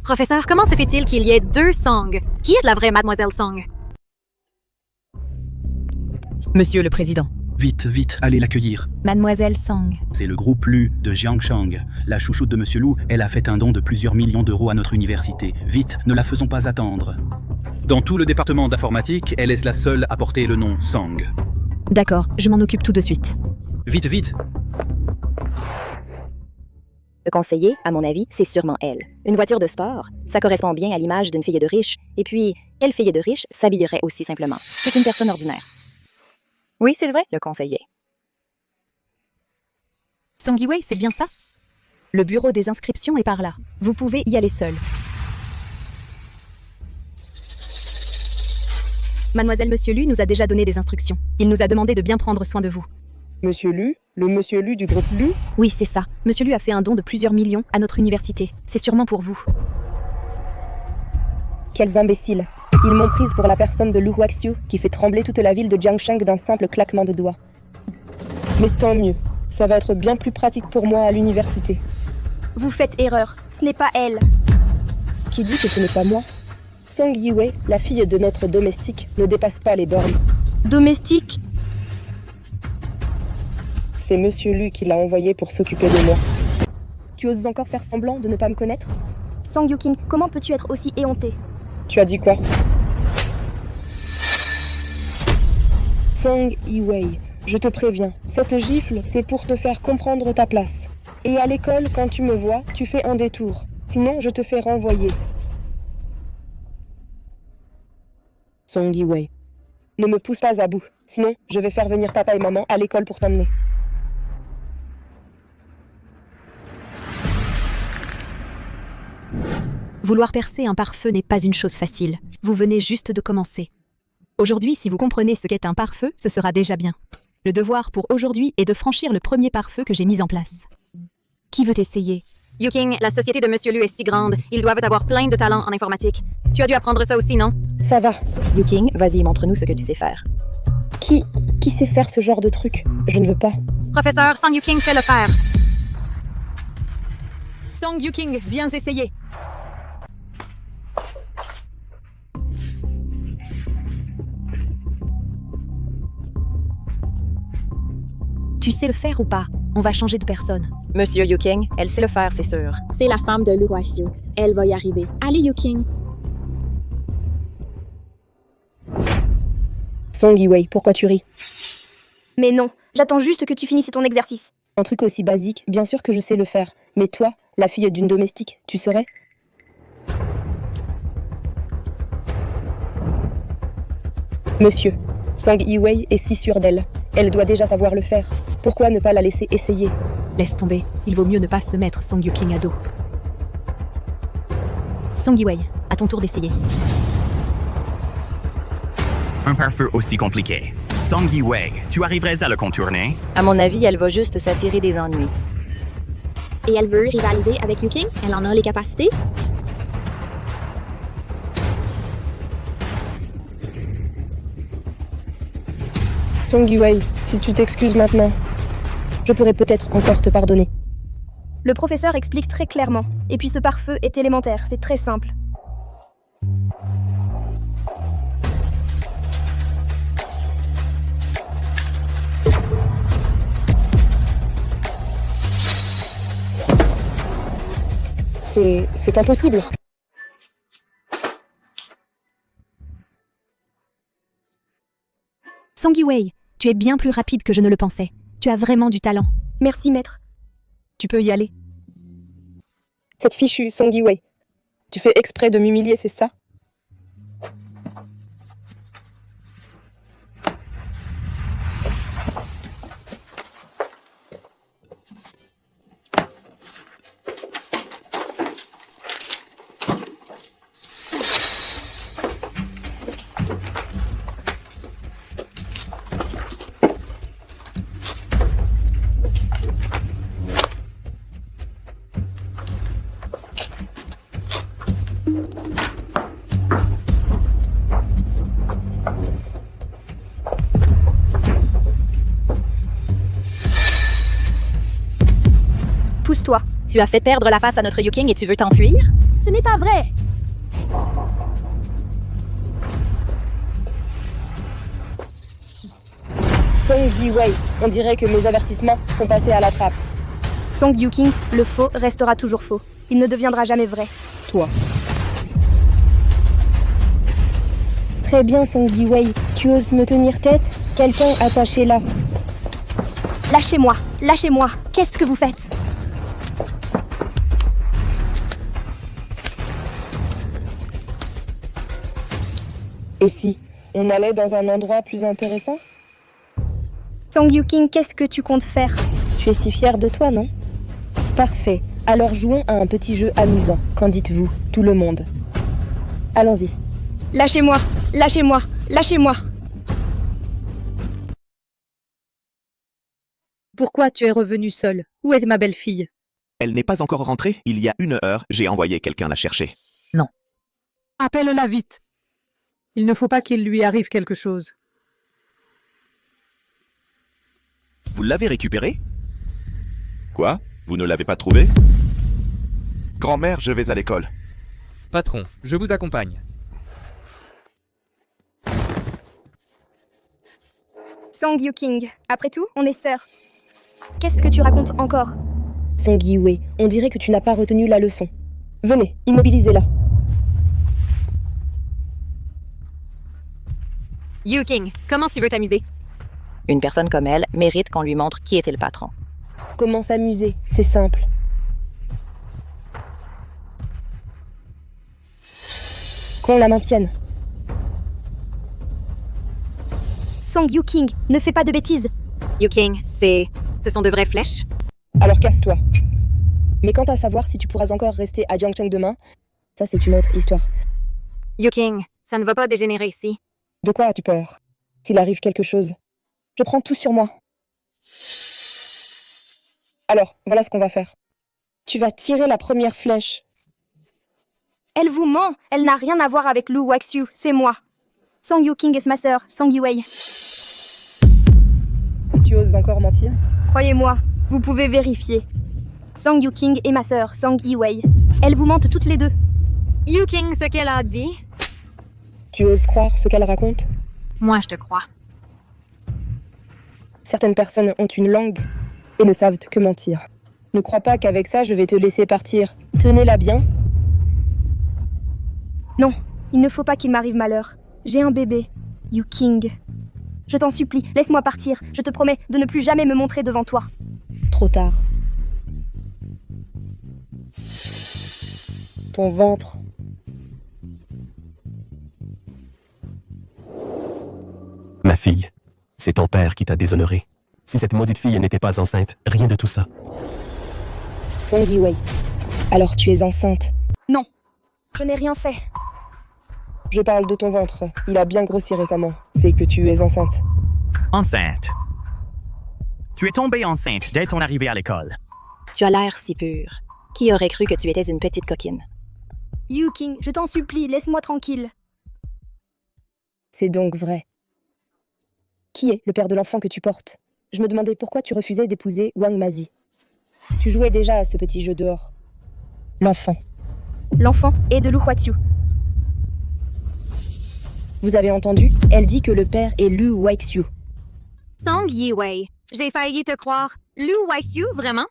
Professeur, comment se fait-il qu'il y ait deux Song? Qui est la vraie Mademoiselle Song? Monsieur le Président. Vite, vite, allez l'accueillir. Mademoiselle Song. C'est le groupe Lu de Jiangshang. La chouchoute de Monsieur Lu, elle a fait un don de plusieurs millions d'euros à notre université. Vite, ne la faisons pas attendre. Dans tout le département d'informatique, elle est la seule à porter le nom Song. D'accord, je m'en occupe tout de suite. Vite, vite. Le conseiller, à mon avis, c'est sûrement elle. Une voiture de sport, ça correspond bien à l'image d'une fille de riche. Et puis, quelle fille de riche s'habillerait aussi simplement? C'est une personne ordinaire. Oui, c'est vrai, le conseiller. Song Yi-wei, c'est bien ça? Le bureau des inscriptions est par là. Vous pouvez y aller seul. Mademoiselle Monsieur Lu nous a déjà donné des instructions. Il nous a demandé de bien prendre soin de vous. Monsieur Lu? Le Monsieur Lu du groupe Lu? Oui, c'est ça. Monsieur Lu a fait un don de plusieurs millions à notre université. C'est sûrement pour vous. Quels imbéciles. Ils m'ont prise pour la personne de Lu Huaxiu qui fait trembler toute la ville de Jiangshang d'un simple claquement de doigts. Mais tant mieux. Ça va être bien plus pratique pour moi à l'université. Vous faites erreur. Ce n'est pas elle. Qui dit que ce n'est pas moi? Song Yi-wei, la fille de notre domestique, ne dépasse pas les bornes. Domestique? C'est Monsieur Lu qui l'a envoyé pour s'occuper de moi. Tu oses encore faire semblant de ne pas me connaître? Song Yu-king, comment peux-tu être aussi éhonté? Tu as dit quoi? Song Yi-wei, je te préviens, cette gifle, c'est pour te faire comprendre ta place. Et à l'école, quand tu me vois, tu fais un détour. Sinon, je te fais renvoyer. Song Yi-wei, ne me pousse pas à bout. Sinon, je vais faire venir papa et maman à l'école pour t'emmener. Vouloir percer un pare-feu n'est pas une chose facile. Vous venez juste de commencer. Aujourd'hui, si vous comprenez ce qu'est un pare-feu, ce sera déjà bien. Le devoir pour aujourd'hui est de franchir le premier pare-feu que j'ai mis en place. Qui veut essayer? Yuking, la société de Monsieur Lu est si grande. Ils doivent avoir plein de talents en informatique. Tu as dû apprendre ça aussi, non? Ça va. Yuking, vas-y, montre-nous ce que tu sais faire. Qui sait faire ce genre de truc? Je ne veux pas. Professeur, Song Yuking sait le faire. Song Yuking, viens essayer. Tu sais le faire ou pas? On va changer de personne. Monsieur Yuking, elle sait le faire, c'est sûr. C'est la femme de Lu Guaxiu. Elle va y arriver. Allez, Yuking. Song Yiwei, pourquoi tu ris? Mais non, j'attends juste que tu finisses ton exercice. Un truc aussi basique, bien sûr que je sais le faire. Mais toi, la fille d'une domestique, tu saurais? Monsieur, Song Yiwei est si sûre d'elle. Elle doit déjà savoir le faire. Pourquoi ne pas la laisser essayer? Laisse tomber. Il vaut mieux ne pas se mettre Song Yuking à dos. Song Yiwei, à ton tour d'essayer. Un pare-feu aussi compliqué. Song Yiwei, tu arriverais à le contourner? À mon avis, elle va juste s'attirer des ennuis. Et elle veut rivaliser avec Yuking? Elle en a les capacités? Song Yiwei, si tu t'excuses maintenant, je pourrais peut-être encore te pardonner. Le professeur explique très clairement. Et puis ce pare-feu est élémentaire, c'est très simple. C'est impossible. Song Yiwei, tu es bien plus rapide que je ne le pensais. Tu as vraiment du talent. Merci, maître. Tu peux y aller. Cette fichue Song Yiwei, tu fais exprès de m'humilier, c'est ça? Pousse-toi. Tu as fait perdre la face à notre Yuking et tu veux t'enfuir? Ce n'est pas vrai. Song Yiwei, on dirait que mes avertissements sont passés à la trappe. Song Yuking, le faux restera toujours faux. Il ne deviendra jamais vrai. Toi. Très bien, Song Yiwei. Tu oses me tenir tête? Quelqu'un attaché là. Lâchez-moi, lâchez-moi. Qu'est-ce que vous faites? Et si on allait dans un endroit plus intéressant? Song Yuking, qu'est-ce que tu comptes faire? Tu es si fière de toi, non? Parfait. Alors jouons à un petit jeu amusant. Qu'en dites-vous, tout le monde? Allons-y. Lâchez-moi, lâchez-moi, lâchez-moi. Pourquoi tu es revenue seule? Où est ma belle-fille? Elle n'est pas encore rentrée. Il y a 1 heure, j'ai envoyé quelqu'un la chercher. Non. Appelle-la vite. Il ne faut pas qu'il lui arrive quelque chose. Vous l'avez récupérée? Quoi? Vous ne l'avez pas trouvée? Grand-mère, je vais à l'école. Patron, je vous accompagne. Song Yuking, après tout, on est sœurs. Qu'est-ce que tu racontes encore? Song Yiwei, on dirait que tu n'as pas retenu la leçon. Venez, immobilisez-la. Yuking, comment tu veux t'amuser? Une personne comme elle mérite qu'on lui montre qui était le patron. Comment s'amuser? C'est simple. Qu'on la maintienne. Song Yuking, ne fais pas de bêtises. Yuking, ce sont de vraies flèches? Alors casse-toi. Mais quant à savoir si tu pourras encore rester à Jiangcheng demain, ça c'est une autre histoire. Yuking, ça ne va pas dégénérer ici. De quoi as-tu peur? S'il arrive quelque chose, je prends tout sur moi. Alors, voilà ce qu'on va faire. Tu vas tirer la première flèche. Elle vous ment. Elle n'a rien à voir avec Lu Waxu. C'est moi. Song Yu-king est ma sœur, Song Yi-wei. Tu oses encore mentir? Croyez-moi, vous pouvez vérifier. Song Yu-king est ma sœur, Song Yi-wei. Elles vous mentent toutes les deux. Yu-king, ce qu'elle a dit? Tu oses croire ce qu'elle raconte? Moi, je te crois. Certaines personnes ont une langue et ne savent que mentir. Ne crois pas qu'avec ça, je vais te laisser partir. Tenez-la bien. Non, il ne faut pas qu'il m'arrive malheur. J'ai un bébé, Yu-king. Je t'en supplie, laisse-moi partir. Je te promets de ne plus jamais me montrer devant toi. Trop tard. Ton ventre. Ma fille, c'est ton père qui t'a déshonoré. Si cette maudite fille n'était pas enceinte, rien de tout ça. Song Yi-wei. Alors tu es enceinte. Non, je n'ai rien fait. Je parle de ton ventre. Il a bien grossi récemment. C'est que tu es enceinte. Enceinte. Tu es tombée enceinte dès ton arrivée à l'école. Tu as l'air si pur. Qui aurait cru que tu étais une petite coquine? Yu-king, je t'en supplie, laisse-moi tranquille. C'est donc vrai. Qui est le père de l'enfant que tu portes? Je me demandais pourquoi tu refusais d'épouser Wang Mazi. Tu jouais déjà à ce petit jeu dehors. L'enfant. L'enfant est de Lu Huaqiu. Vous avez entendu? Elle dit que le père est Lu Huaqiu. Song Yi-wei, j'ai failli te croire. Lu Waxu, vraiment?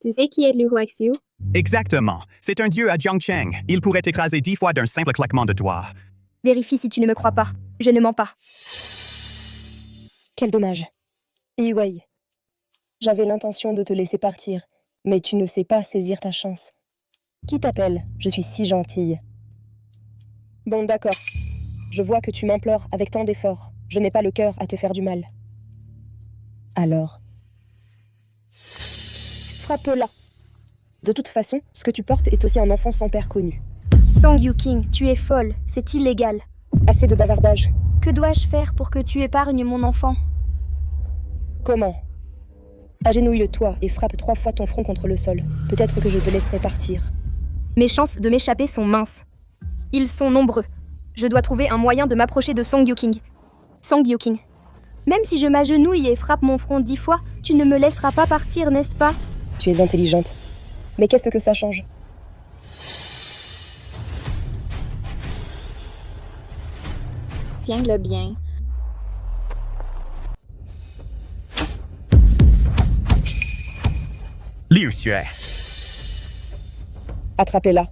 Tu sais qui est Lu Huaqiu? Exactement. C'est un dieu à Jiangcheng. Il pourrait t'écraser 10 fois d'un simple claquement de doigts. Vérifie si tu ne me crois pas. Je ne mens pas. Quel dommage. Yi-wei, j'avais l'intention de te laisser partir, mais tu ne sais pas saisir ta chance. Qui t'appelle? Je suis si gentille. Bon, d'accord. Je vois que tu m'implores avec tant d'efforts. Je n'ai pas le cœur à te faire du mal. Alors, frappe-la. De toute façon, ce que tu portes est aussi un enfant sans père connu. Song Yu-king, tu es folle. C'est illégal. Assez de bavardage. Que dois-je faire pour que tu épargnes mon enfant? Comment? Agenouille-toi et frappe 3 fois ton front contre le sol. Peut-être que je te laisserai partir. Mes chances de m'échapper sont minces. Ils sont nombreux. Je dois trouver un moyen de m'approcher de Song Yu-king. Song Yu-king. Même si je m'agenouille et frappe mon front 10 fois, tu ne me laisseras pas partir, n'est-ce pas? Tu es intelligente. Mais qu'est-ce que ça change? Tiens-le bien. Liu Xue. Attrapez-la.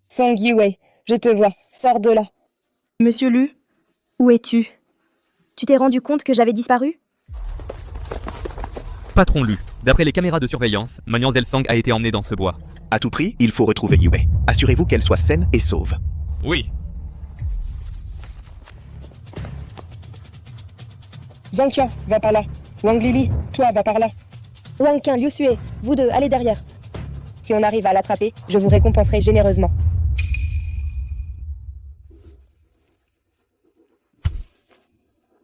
Song Yi-wei, je te vois. Sors de là. Monsieur Lu, où es-tu? Tu t'es rendu compte que j'avais disparu? Patron Lu, d'après les caméras de surveillance, Mademoiselle Sang a été emmenée dans ce bois. À tout prix, il faut retrouver Yi-wei. Assurez-vous qu'elle soit saine et sauve. Oui. Zhang Qian, va par là. Wang Lili, toi, va par là. Wang Qin, Liu Xue, vous deux, allez derrière. Si on arrive à l'attraper, je vous récompenserai généreusement.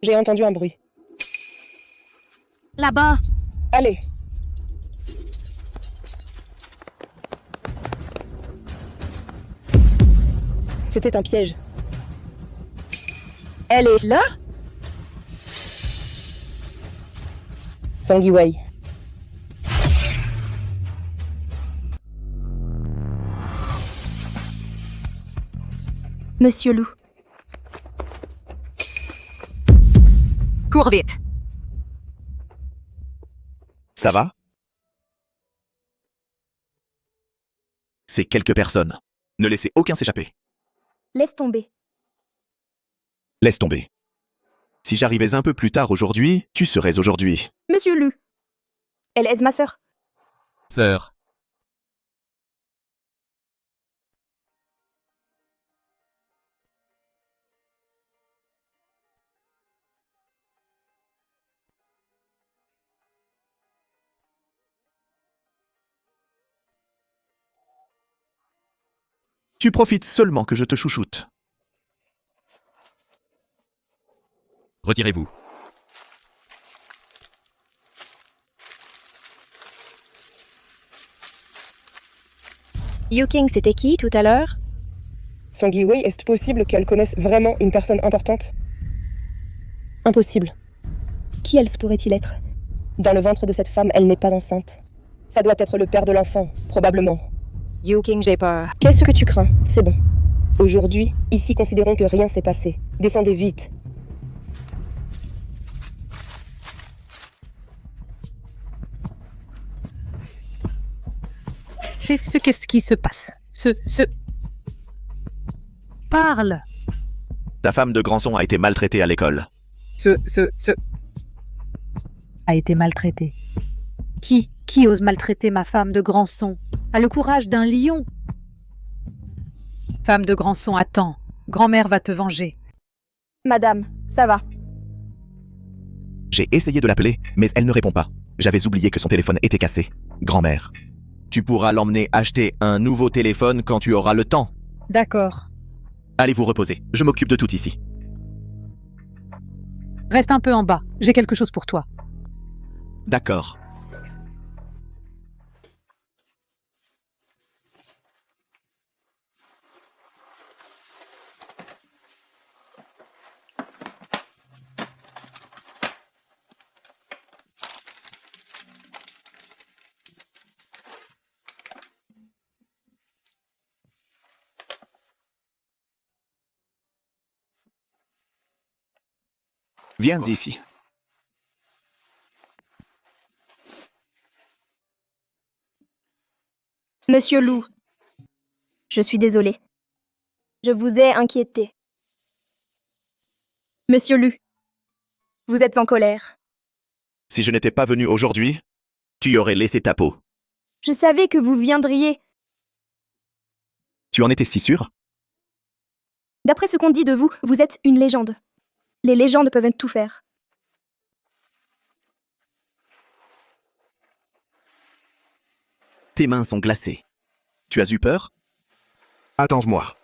J'ai entendu un bruit. Là-bas. Allez. C'était un piège. Elle est là? Song Yi-wei. Monsieur Lu. Cours vite. Ça va? C'est quelques personnes. Ne laissez aucun s'échapper. Laisse tomber. Laisse tomber. Si j'arrivais un peu plus tard aujourd'hui, tu serais aujourd'hui. Monsieur Lu. Elle est ma sœur. Sœur. Tu profites seulement que je te chouchoute. Retirez-vous. Yu King, c'était qui tout à l'heure? Song Yi-wei, est-ce possible qu'elle connaisse vraiment une personne importante? Impossible. Qui else pourrait-il être? Dans le ventre de cette femme, elle n'est pas enceinte. Ça doit être le père de l'enfant, probablement. Yu King, j'ai peur. Qu'est-ce que tu crains? C'est bon. Aujourd'hui, ici, considérons que rien s'est passé. Descendez vite. C'est qu'est-ce qui se passe. Parle. Ta femme de Granson a été maltraitée à l'école. A été maltraité. Qui ose maltraiter ma femme de Granson? A le courage d'un lion. Femme de Granson, attends. Grand-mère va te venger. Madame, ça va. J'ai essayé de l'appeler, mais elle ne répond pas. J'avais oublié que son téléphone était cassé. Grand-mère. Tu pourras l'emmener acheter un nouveau téléphone quand tu auras le temps. D'accord. Allez vous reposer, je m'occupe de tout ici. Reste un peu en bas, j'ai quelque chose pour toi. D'accord. Viens ici. Monsieur Lou, je suis désolée. Je vous ai inquiété. Monsieur Lu, vous êtes en colère. Si je n'étais pas venu aujourd'hui, tu y aurais laissé ta peau. Je savais que vous viendriez. Tu en étais si sûr? D'après ce qu'on dit de vous, vous êtes une légende. Les légendes peuvent tout faire. Tes mains sont glacées. Tu as eu peur? Attends-moi.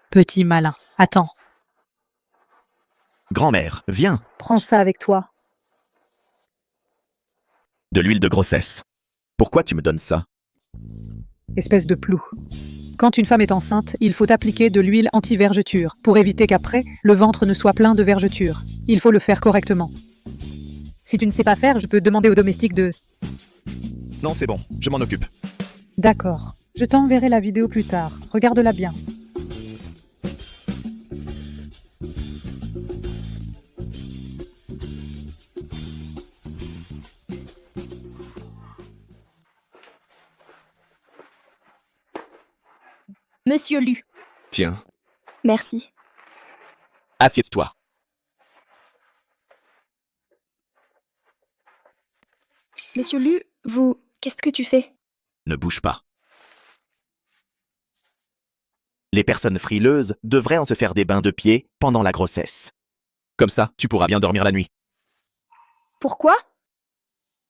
Petit malin, attends. Grand-mère, viens. Prends ça avec toi. De l'huile de grossesse. Pourquoi tu me donnes ça? Espèce de plou. Quand une femme est enceinte, il faut appliquer de l'huile anti-vergeture pour éviter qu'après, le ventre ne soit plein de vergetures. Il faut le faire correctement. Si tu ne sais pas faire, je peux demander au domestique de... Non, c'est bon, je m'en occupe. D'accord. Je t'enverrai la vidéo plus tard. Regarde-la bien. Monsieur Lu. Tiens. Merci. Assieds-toi. Monsieur Lu, vous... Qu'est-ce que tu fais? Ne bouge pas. Les personnes frileuses devraient en se faire des bains de pied pendant la grossesse. Comme ça, tu pourras bien dormir la nuit. Pourquoi?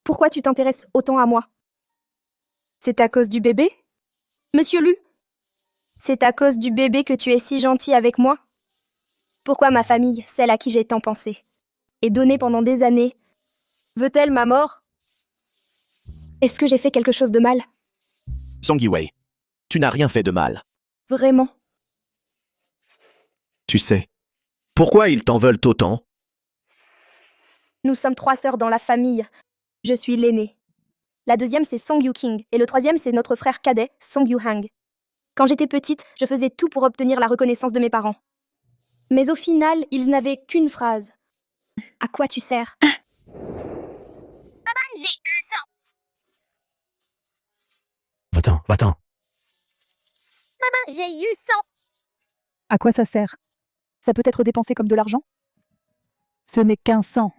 Pourquoi tu t'intéresses autant à moi? C'est à cause du bébé? Monsieur Lu? C'est à cause du bébé que tu es si gentil avec moi? Pourquoi ma famille, celle à qui j'ai tant pensé, et donné pendant des années, veut-elle ma mort? Est-ce que j'ai fait quelque chose de mal? Song Yi-wei, tu n'as rien fait de mal. Vraiment? Tu sais, pourquoi ils t'en veulent autant? Nous sommes 3 sœurs dans la famille. Je suis l'aînée. La deuxième, c'est Song Yu King, et le troisième, c'est notre frère cadet, Song Yu Hang. Quand j'étais petite, je faisais tout pour obtenir la reconnaissance de mes parents. Mais au final, ils n'avaient qu'une phrase. À quoi tu sers? Maman, j'ai eu ça. Va-t'en, va-t'en. Maman, j'ai eu ça. À quoi ça sert? Ça peut être dépensé comme de l'argent? Ce n'est qu'un sang.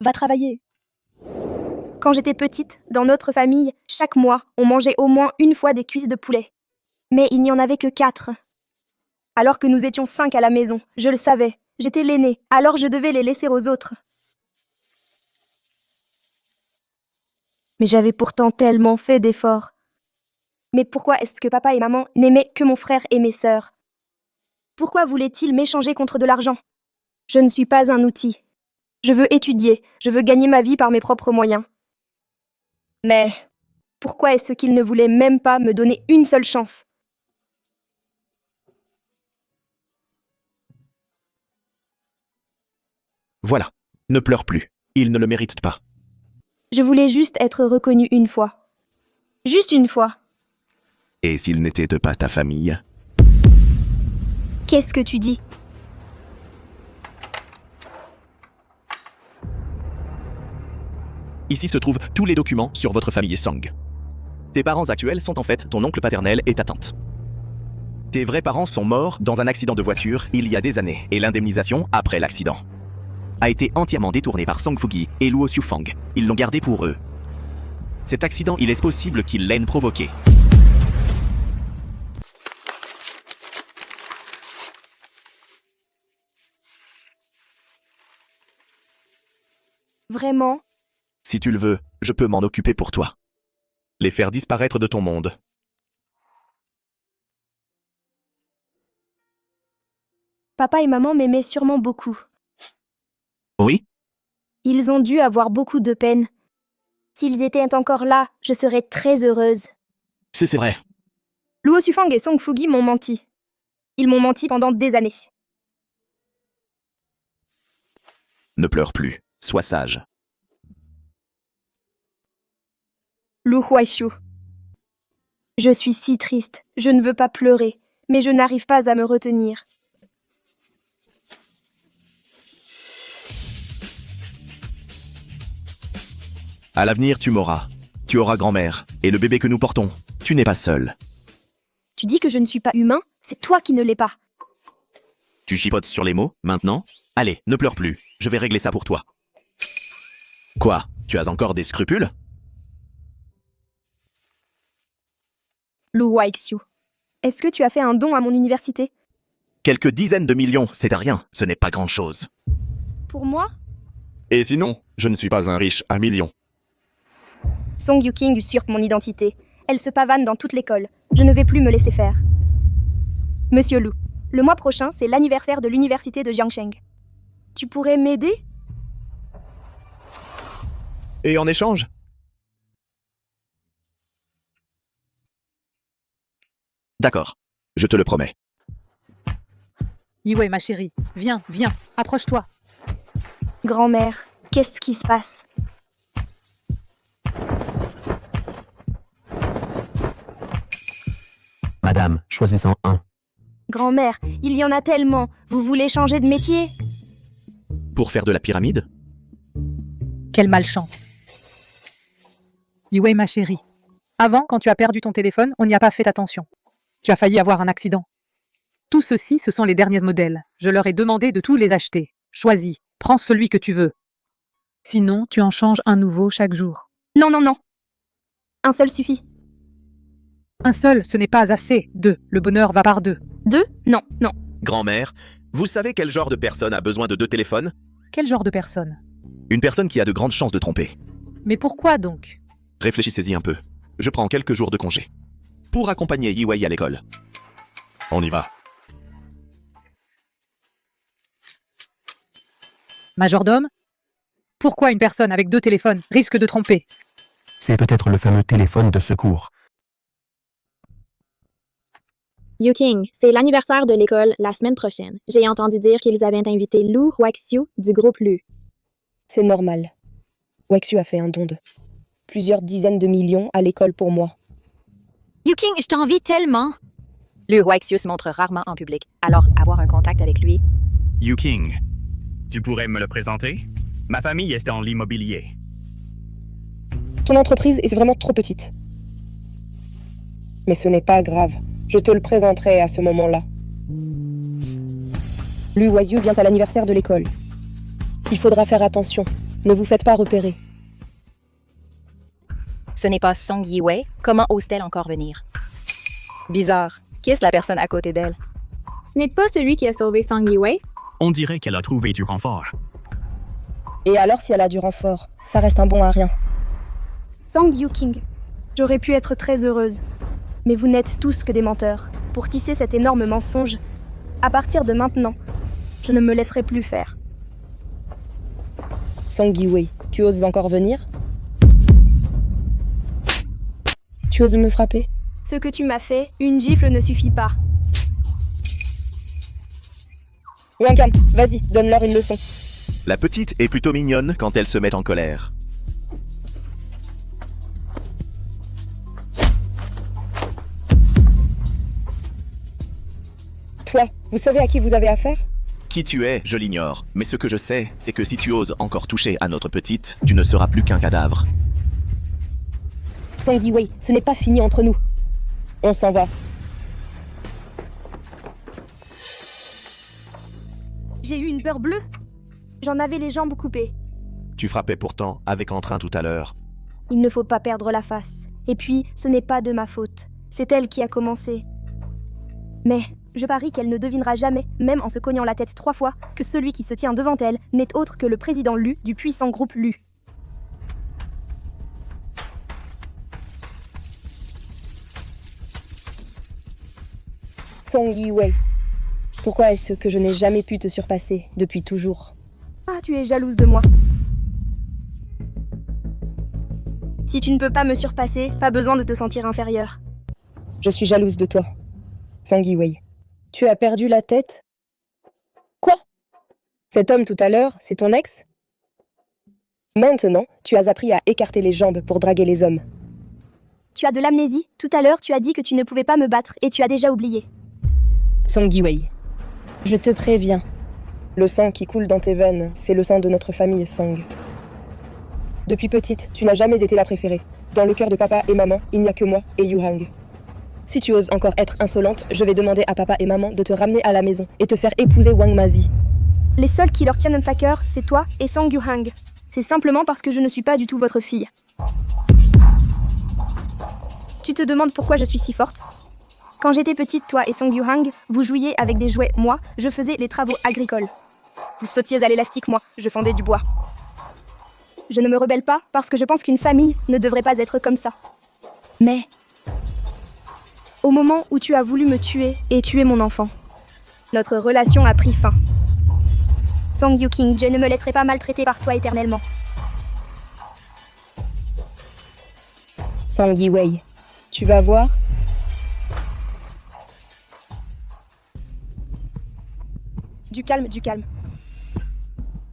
Va travailler. Quand j'étais petite, dans notre famille, chaque mois, on mangeait au moins une fois des cuisses de poulet. Mais il n'y en avait que 4. Alors que nous étions 5 à la maison, je le savais. J'étais l'aînée, alors je devais les laisser aux autres. Mais j'avais pourtant tellement fait d'efforts. Mais pourquoi est-ce que papa et maman n'aimaient que mon frère et mes sœurs? Pourquoi voulaient-ils m'échanger contre de l'argent? Je ne suis pas un outil. Je veux étudier, je veux gagner ma vie par mes propres moyens. Mais pourquoi est-ce qu'il ne voulait même pas me donner une seule chance? Voilà. Ne pleure plus. Il ne le mérite pas. Je voulais juste être reconnue une fois. Juste une fois. Et s'il n'était pas ta famille? Qu'est-ce que tu dis? Ici se trouvent tous les documents sur votre famille Song. Tes parents actuels sont en fait ton oncle paternel et ta tante. Tes vrais parents sont morts dans un accident de voiture il y a des années et l'indemnisation après l'accident a été entièrement détournée par Song Fugi et Luo Xiufang. Ils l'ont gardé pour eux. Cet accident, il est possible qu'il l'ait provoqué. Vraiment? Si tu le veux, je peux m'en occuper pour toi. Les faire disparaître de ton monde. Papa et maman m'aimaient sûrement beaucoup. Oui? Ils ont dû avoir beaucoup de peine. S'ils étaient encore là, je serais très heureuse. C'est vrai. Luo Xiufang et Song Fugi m'ont menti. Ils m'ont menti pendant des années. Ne pleure plus. Sois sage. Lu Huaishu. Je suis si triste. Je ne veux pas pleurer, mais je n'arrive pas à me retenir. À l'avenir, tu m'auras. Tu auras grand-mère. Et le bébé que nous portons, tu n'es pas seul. Tu dis que je ne suis pas humain? C'est toi qui ne l'es pas. Tu chipotes sur les mots, maintenant? Allez, ne pleure plus. Je vais régler ça pour toi. Quoi? Tu as encore des scrupules? Lu Huaxiu. Est-ce que tu as fait un don à mon université? Quelques dizaines de millions, c'est rien. Ce n'est pas grand-chose. Pour moi? Et sinon, je ne suis pas un riche à millions. Song Yuking usurpe mon identité. Elle se pavane dans toute l'école. Je ne vais plus me laisser faire. Monsieur Lu, le mois prochain, c'est l'anniversaire de l'université de Jiangsheng. Tu pourrais m'aider? Et en échange? D'accord, je te le promets. Yue, ma chérie, viens, viens, approche-toi. Grand-mère, qu'est-ce qui se passe? Madame, choisissant un. Grand-mère, il y en a tellement. Vous voulez changer de métier? Pour faire de la pyramide? Quelle malchance. Yue, ma chérie. Avant, quand tu as perdu ton téléphone, on n'y a pas fait attention. Tu as failli avoir un accident. Tout ceci, ce sont les derniers modèles. Je leur ai demandé de tous les acheter. Choisis, prends celui que tu veux. Sinon, tu en changes un nouveau chaque jour. Non, non, non. Un seul suffit. Un seul, ce n'est pas assez. 2, le bonheur va par 2. 2? Non, non. Grand-mère, vous savez quel genre de personne a besoin de 2 téléphones? Quel genre de personne? Une personne qui a de grandes chances de tromper. Mais pourquoi donc? Réfléchissez-y un peu. Je prends quelques jours de congé. Pour accompagner Yiwei à l'école. On y va. Majordome? Pourquoi une personne avec 2 téléphones risque de tromper? C'est peut-être le fameux téléphone de secours. Yuking, c'est l'anniversaire de l'école la semaine prochaine. J'ai entendu dire qu'ils avaient invité Lu Huaxiu du groupe Lu. C'est normal. Huaxiu a fait un don de plusieurs dizaines de millions à l'école pour moi. Yuking, je t'envie tellement. Lu Huaxiu se montre rarement en public, alors avoir un contact avec lui. Yuking, tu pourrais me le présenter? Ma famille est dans l'immobilier. Ton entreprise est vraiment trop petite. Mais ce n'est pas grave. Je te le présenterai à ce moment-là. Lu Huaxiu vient à l'anniversaire de l'école. Il faudra faire attention. Ne vous faites pas repérer. Ce n'est pas Song Yiwei. Comment ose-t-elle encore venir? Bizarre. Qui est la personne à côté d'elle? Ce n'est pas celui qui a sauvé Song Yiwei? On dirait qu'elle a trouvé du renfort. Et alors si elle a du renfort, ça reste un bon à rien. Song Yuking, j'aurais pu être très heureuse. Mais vous n'êtes tous que des menteurs. Pour tisser cet énorme mensonge, à partir de maintenant, je ne me laisserai plus faire. Song Yi-wei, tu oses encore venir? Tu oses me frapper? Ce que tu m'as fait, une gifle ne suffit pas. Wang Han, vas-y, donne-leur une leçon. La petite est plutôt mignonne quand elle se met en colère. Toi, vous savez à qui vous avez affaire? Qui tu es, je l'ignore, mais ce que je sais, c'est que si tu oses encore toucher à notre petite, tu ne seras plus qu'un cadavre. Song Yi-wei, ce n'est pas fini entre nous. On s'en va. J'ai eu une peur bleue. J'en avais les jambes coupées. Tu frappais pourtant avec entrain tout à l'heure. Il ne faut pas perdre la face. Et puis, ce n'est pas de ma faute. C'est elle qui a commencé. Mais je parie qu'elle ne devinera jamais, même en se cognant la tête 3 fois, que celui qui se tient devant elle n'est autre que le président Lu du puissant groupe Lu. Song Yi-wei, pourquoi est-ce que je n'ai jamais pu te surpasser depuis toujours? Ah, tu es jalouse de moi. Si tu ne peux pas me surpasser, pas besoin de te sentir inférieure. Je suis jalouse de toi, Song Yi-wei. Tu as perdu la tête? Quoi? Cet homme tout à l'heure, c'est ton ex? Maintenant, tu as appris à écarter les jambes pour draguer les hommes. Tu as de l'amnésie. Tout à l'heure, tu as dit que tu ne pouvais pas me battre et tu as déjà oublié. Song Yi-wei, je te préviens. Le sang qui coule dans tes veines, c'est le sang de notre famille, Song. Depuis petite, tu n'as jamais été la préférée. Dans le cœur de papa et maman, il n'y a que moi et Yu-hang. Si tu oses encore être insolente, je vais demander à papa et maman de te ramener à la maison et te faire épouser Wang Mazi. Les seuls qui leur tiennent à cœur, c'est toi et Song Yu-hang. C'est simplement parce que je ne suis pas du tout votre fille. Tu te demandes pourquoi je suis si forte? Quand j'étais petite, toi et Song Yu-hang, vous jouiez avec des jouets. Moi, je faisais les travaux agricoles. Vous sautiez à l'élastique, moi, je fendais du bois. Je ne me rebelle pas parce que je pense qu'une famille ne devrait pas être comme ça. Mais au moment où tu as voulu me tuer et tuer mon enfant, notre relation a pris fin. Song Yu-king, je ne me laisserai pas maltraiter par toi éternellement. Song Yi-wei, tu vas voir. Du calme, du calme.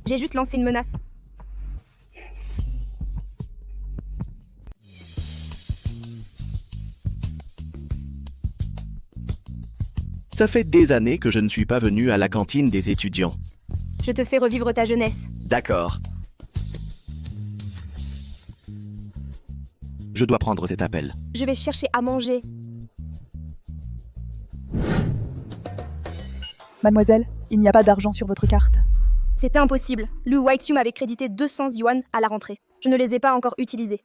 J'ai juste lancé une menace. Ça fait des années que je ne suis pas venu à la cantine des étudiants. Je te fais revivre ta jeunesse. D'accord. Je dois prendre cet appel. Je vais chercher à manger. Mademoiselle, il n'y a pas d'argent sur votre carte. C'était impossible. Lu Waixiu m'avait crédité 200 yuan à la rentrée. Je ne les ai pas encore utilisés.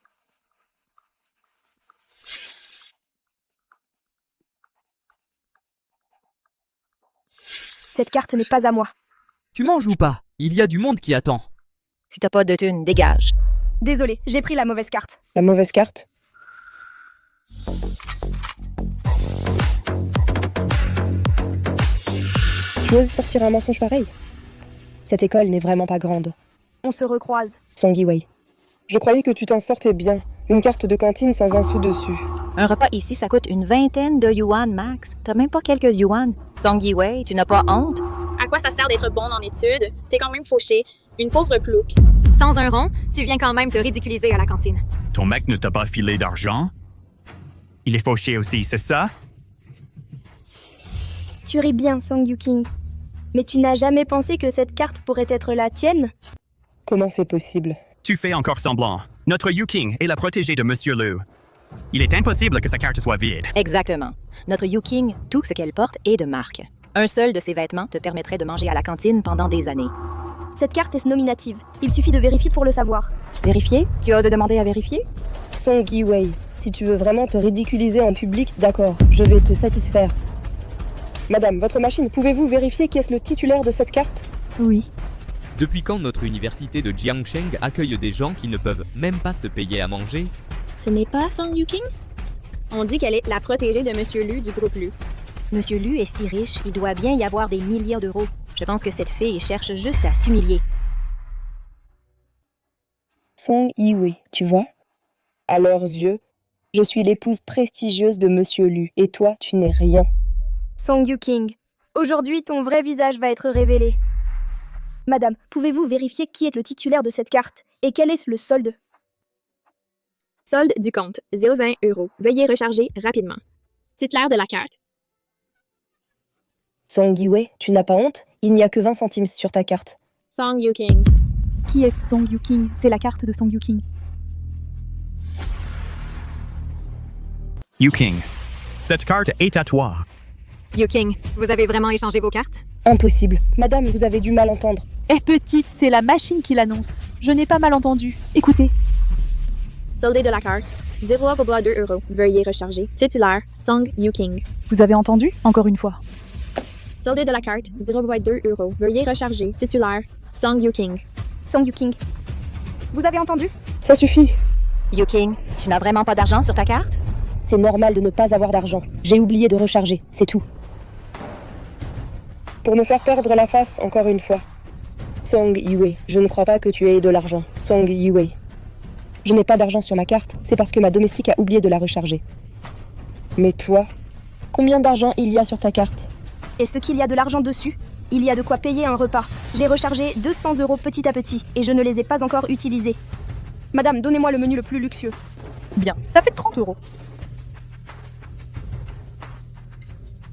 Cette carte n'est pas à moi. Tu manges ou pas? Il y a du monde qui attend. Si t'as pas de thune, dégage. Désolée, j'ai pris la mauvaise carte. La mauvaise carte? Tu oses sortir un mensonge pareil? Cette école n'est vraiment pas grande. On se recroise. Song Yi-wei, je croyais que tu t'en sortais bien. Une carte de cantine sans un sou dessus. Un repas ici, ça coûte une vingtaine de yuan max. T'as même pas quelques yuan. Song Yi-wei, tu n'as pas honte? À quoi ça sert d'être bonne en études? T'es quand même fauchée. Une pauvre plouc. Sans un rond, tu viens quand même te ridiculiser à la cantine. Ton mec ne t'a pas filé d'argent? Il est fauché aussi, c'est ça? Tu ris bien, Song Yu-king. Mais tu n'as jamais pensé que cette carte pourrait être la tienne? Comment c'est possible? Tu fais encore semblant. Notre Yu-king est la protégée de Monsieur Liu. Il est impossible que sa carte soit vide. Exactement. Notre Yu-king, tout ce qu'elle porte est de marque. Un seul de ses vêtements te permettrait de manger à la cantine pendant des années. Cette carte est nominative. Il suffit de vérifier pour le savoir. Vérifier? Tu oses demander à vérifier? Song Yi-wei, si tu veux vraiment te ridiculiser en public, d'accord, je vais te satisfaire. Madame, votre machine, pouvez-vous vérifier qui est le titulaire de cette carte? Oui. Depuis quand notre université de Jiangsheng accueille des gens qui ne peuvent même pas se payer à manger? Ce n'est pas Song Yu-king? On dit qu'elle est la protégée de Monsieur Lu du groupe Lu. Monsieur Lu est si riche, il doit bien y avoir des milliards d'euros. Je pense que cette fille cherche juste à s'humilier. Song Yi-wei, tu vois? À leurs yeux, je suis l'épouse prestigieuse de Monsieur Lu, et toi, tu n'es rien. Song Yu-king, aujourd'hui ton vrai visage va être révélé. Madame, pouvez-vous vérifier qui est le titulaire de cette carte et quel est le solde? Solde du compte, 0,20 €. Veuillez recharger rapidement. Titulaire de la carte. Song Yi-wei, tu n'as pas honte? Il n'y a que 20 centimes sur ta carte. Song Yu-king. Qui est Song Yu-king? C'est la carte de Song Yu-king. Yu-king, cette carte est à toi. Yu-king, vous avez vraiment échangé vos cartes? Impossible. Madame, vous avez dû mal entendre. Eh petite, c'est la machine qui l'annonce. Je n'ai pas mal entendu. Écoutez. Soldé de la carte, 0,2 €. Veuillez recharger. Titulaire, Song Yu-king. Vous avez entendu? Encore une fois. Soldé de la carte, 0,2 €. Veuillez recharger. Titulaire, Song Yu-king. Song Yu-king. Vous avez entendu? Ça suffit. Yu-king, tu n'as vraiment pas d'argent sur ta carte? C'est normal de ne pas avoir d'argent. J'ai oublié de recharger, c'est tout. Pour me faire perdre la face, encore une fois. Song Yi-wei, je ne crois pas que tu aies de l'argent. Song Yi-wei. Je n'ai pas d'argent sur ma carte, c'est parce que ma domestique a oublié de la recharger. Mais toi, combien d'argent il y a sur ta carte? Est-ce qu'il y a de l'argent dessus? Il y a de quoi payer un repas. J'ai rechargé 200 € petit à petit et je ne les ai pas encore utilisés. Madame, donnez-moi le menu le plus luxueux. Bien, ça fait 30 €.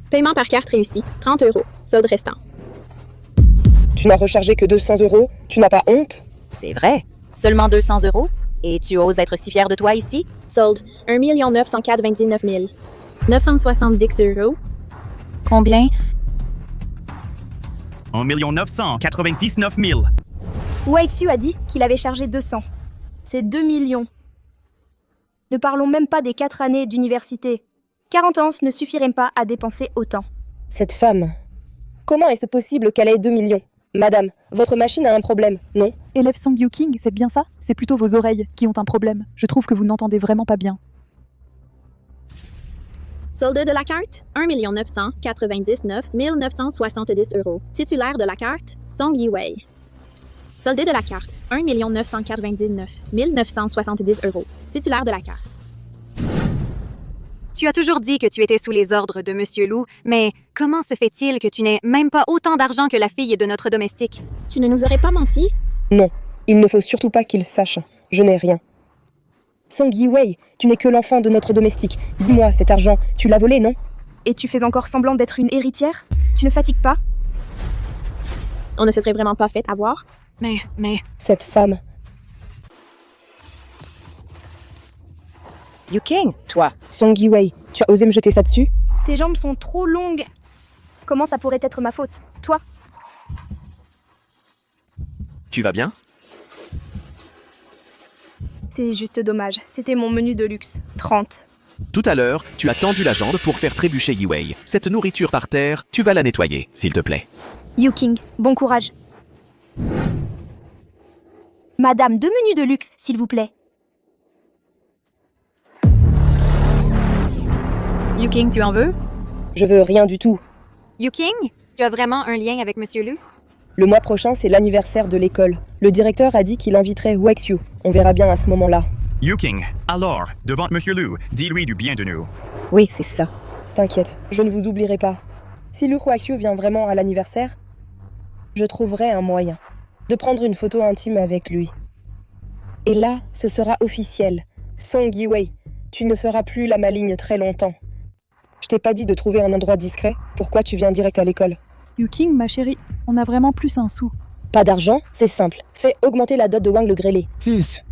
Paiement par carte réussi, 30 €. Solde restant. Tu n'as rechargé que 200 €? Tu n'as pas honte? C'est vrai. Seulement 200 €? Et tu oses être si fier de toi ici? Solde, 1 999 970 €. Combien? 1 999 000. Weixu a dit qu'il avait chargé 200. C'est 2 millions. Ne parlons même pas des 4 années d'université. 40 ans ne suffiraient pas à dépenser autant. Cette femme, comment est-ce possible qu'elle ait 2 millions? Madame, votre machine a un problème, non? Élève Song Yu-king, c'est bien ça? C'est plutôt vos oreilles qui ont un problème. Je trouve que vous n'entendez vraiment pas bien. Solde de la carte, 1 999 970 €. Titulaire de la carte, Song Yi-wei. Soldé de la carte, 1 999 970 €. Titulaire de la carte. Tu as toujours dit que tu étais sous les ordres de Monsieur Lu, mais comment se fait-il que tu n'aies même pas autant d'argent que la fille de notre domestique? Tu ne nous aurais pas menti? Non, il ne faut surtout pas qu'il sache. Je n'ai rien. Song Yi-wei, tu n'es que l'enfant de notre domestique. Dis-moi, cet argent, tu l'as volé, non? Et tu fais encore semblant d'être une héritière? Tu ne fatigues pas? On ne se serait vraiment pas fait avoir? Mais... Cette femme... Yu-king, toi. Song Yi-wei, tu as osé me jeter ça dessus? Tes jambes sont trop longues. Comment ça pourrait être ma faute? Toi? Tu vas bien? C'est juste dommage. C'était mon menu de luxe. 30. Tout à l'heure, tu as tendu la jambe pour faire trébucher Yi-wei. Cette nourriture par terre, tu vas la nettoyer, s'il te plaît. Yu-king, bon courage. Madame, 2 menus de luxe, s'il vous plaît. Yu-king, tu en veux? Je veux rien du tout. Yu-king, tu as vraiment un lien avec Monsieur Lu? Le mois prochain, c'est l'anniversaire de l'école. Le directeur a dit qu'il inviterait Weixu. On verra bien à ce moment-là. Yu-king, alors, devant Monsieur Lu, dis-lui du bien de nous. Oui, c'est ça. T'inquiète, je ne vous oublierai pas. Si Lu Weixu vient vraiment à l'anniversaire, je trouverai un moyen de prendre une photo intime avec lui. Et là, ce sera officiel. Song Yi-wei, tu ne feras plus la maligne très longtemps. Je t'ai pas dit de trouver un endroit discret? Pourquoi tu viens direct à l'école? Yu-king, ma chérie, on a vraiment plus un sou. Pas d'argent? C'est simple. Fais augmenter la dot de Wang le grêlé. 6.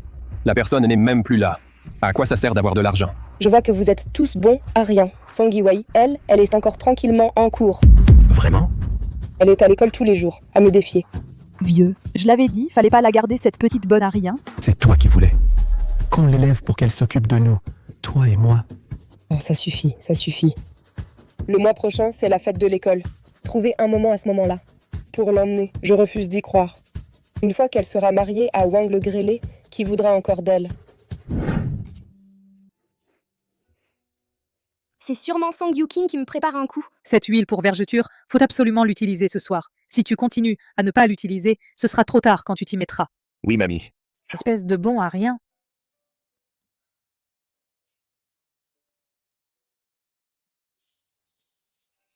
La personne n'est même plus là. À quoi ça sert d'avoir de l'argent? Je vois que vous êtes tous bons à rien. Song Yi-wei, elle est encore tranquillement en cours. Vraiment? Elle est à l'école tous les jours, à me défier. Vieux, je l'avais dit, fallait pas la garder cette petite bonne à rien. C'est toi qui voulais. Qu'on l'élève pour qu'elle s'occupe de nous. Toi et moi. Oh, ça suffit, ça suffit. Le mois prochain, c'est la fête de l'école. Trouvez un moment à ce moment-là. Pour l'emmener, je refuse d'y croire. Une fois qu'elle sera mariée à Wang le grêlé, qui voudra encore d'elle? C'est sûrement Song Yu-king qui me prépare un coup. Cette huile pour vergeture, faut absolument l'utiliser ce soir. Si tu continues à ne pas l'utiliser, ce sera trop tard quand tu t'y mettras. Oui, mamie. Espèce de bon à rien.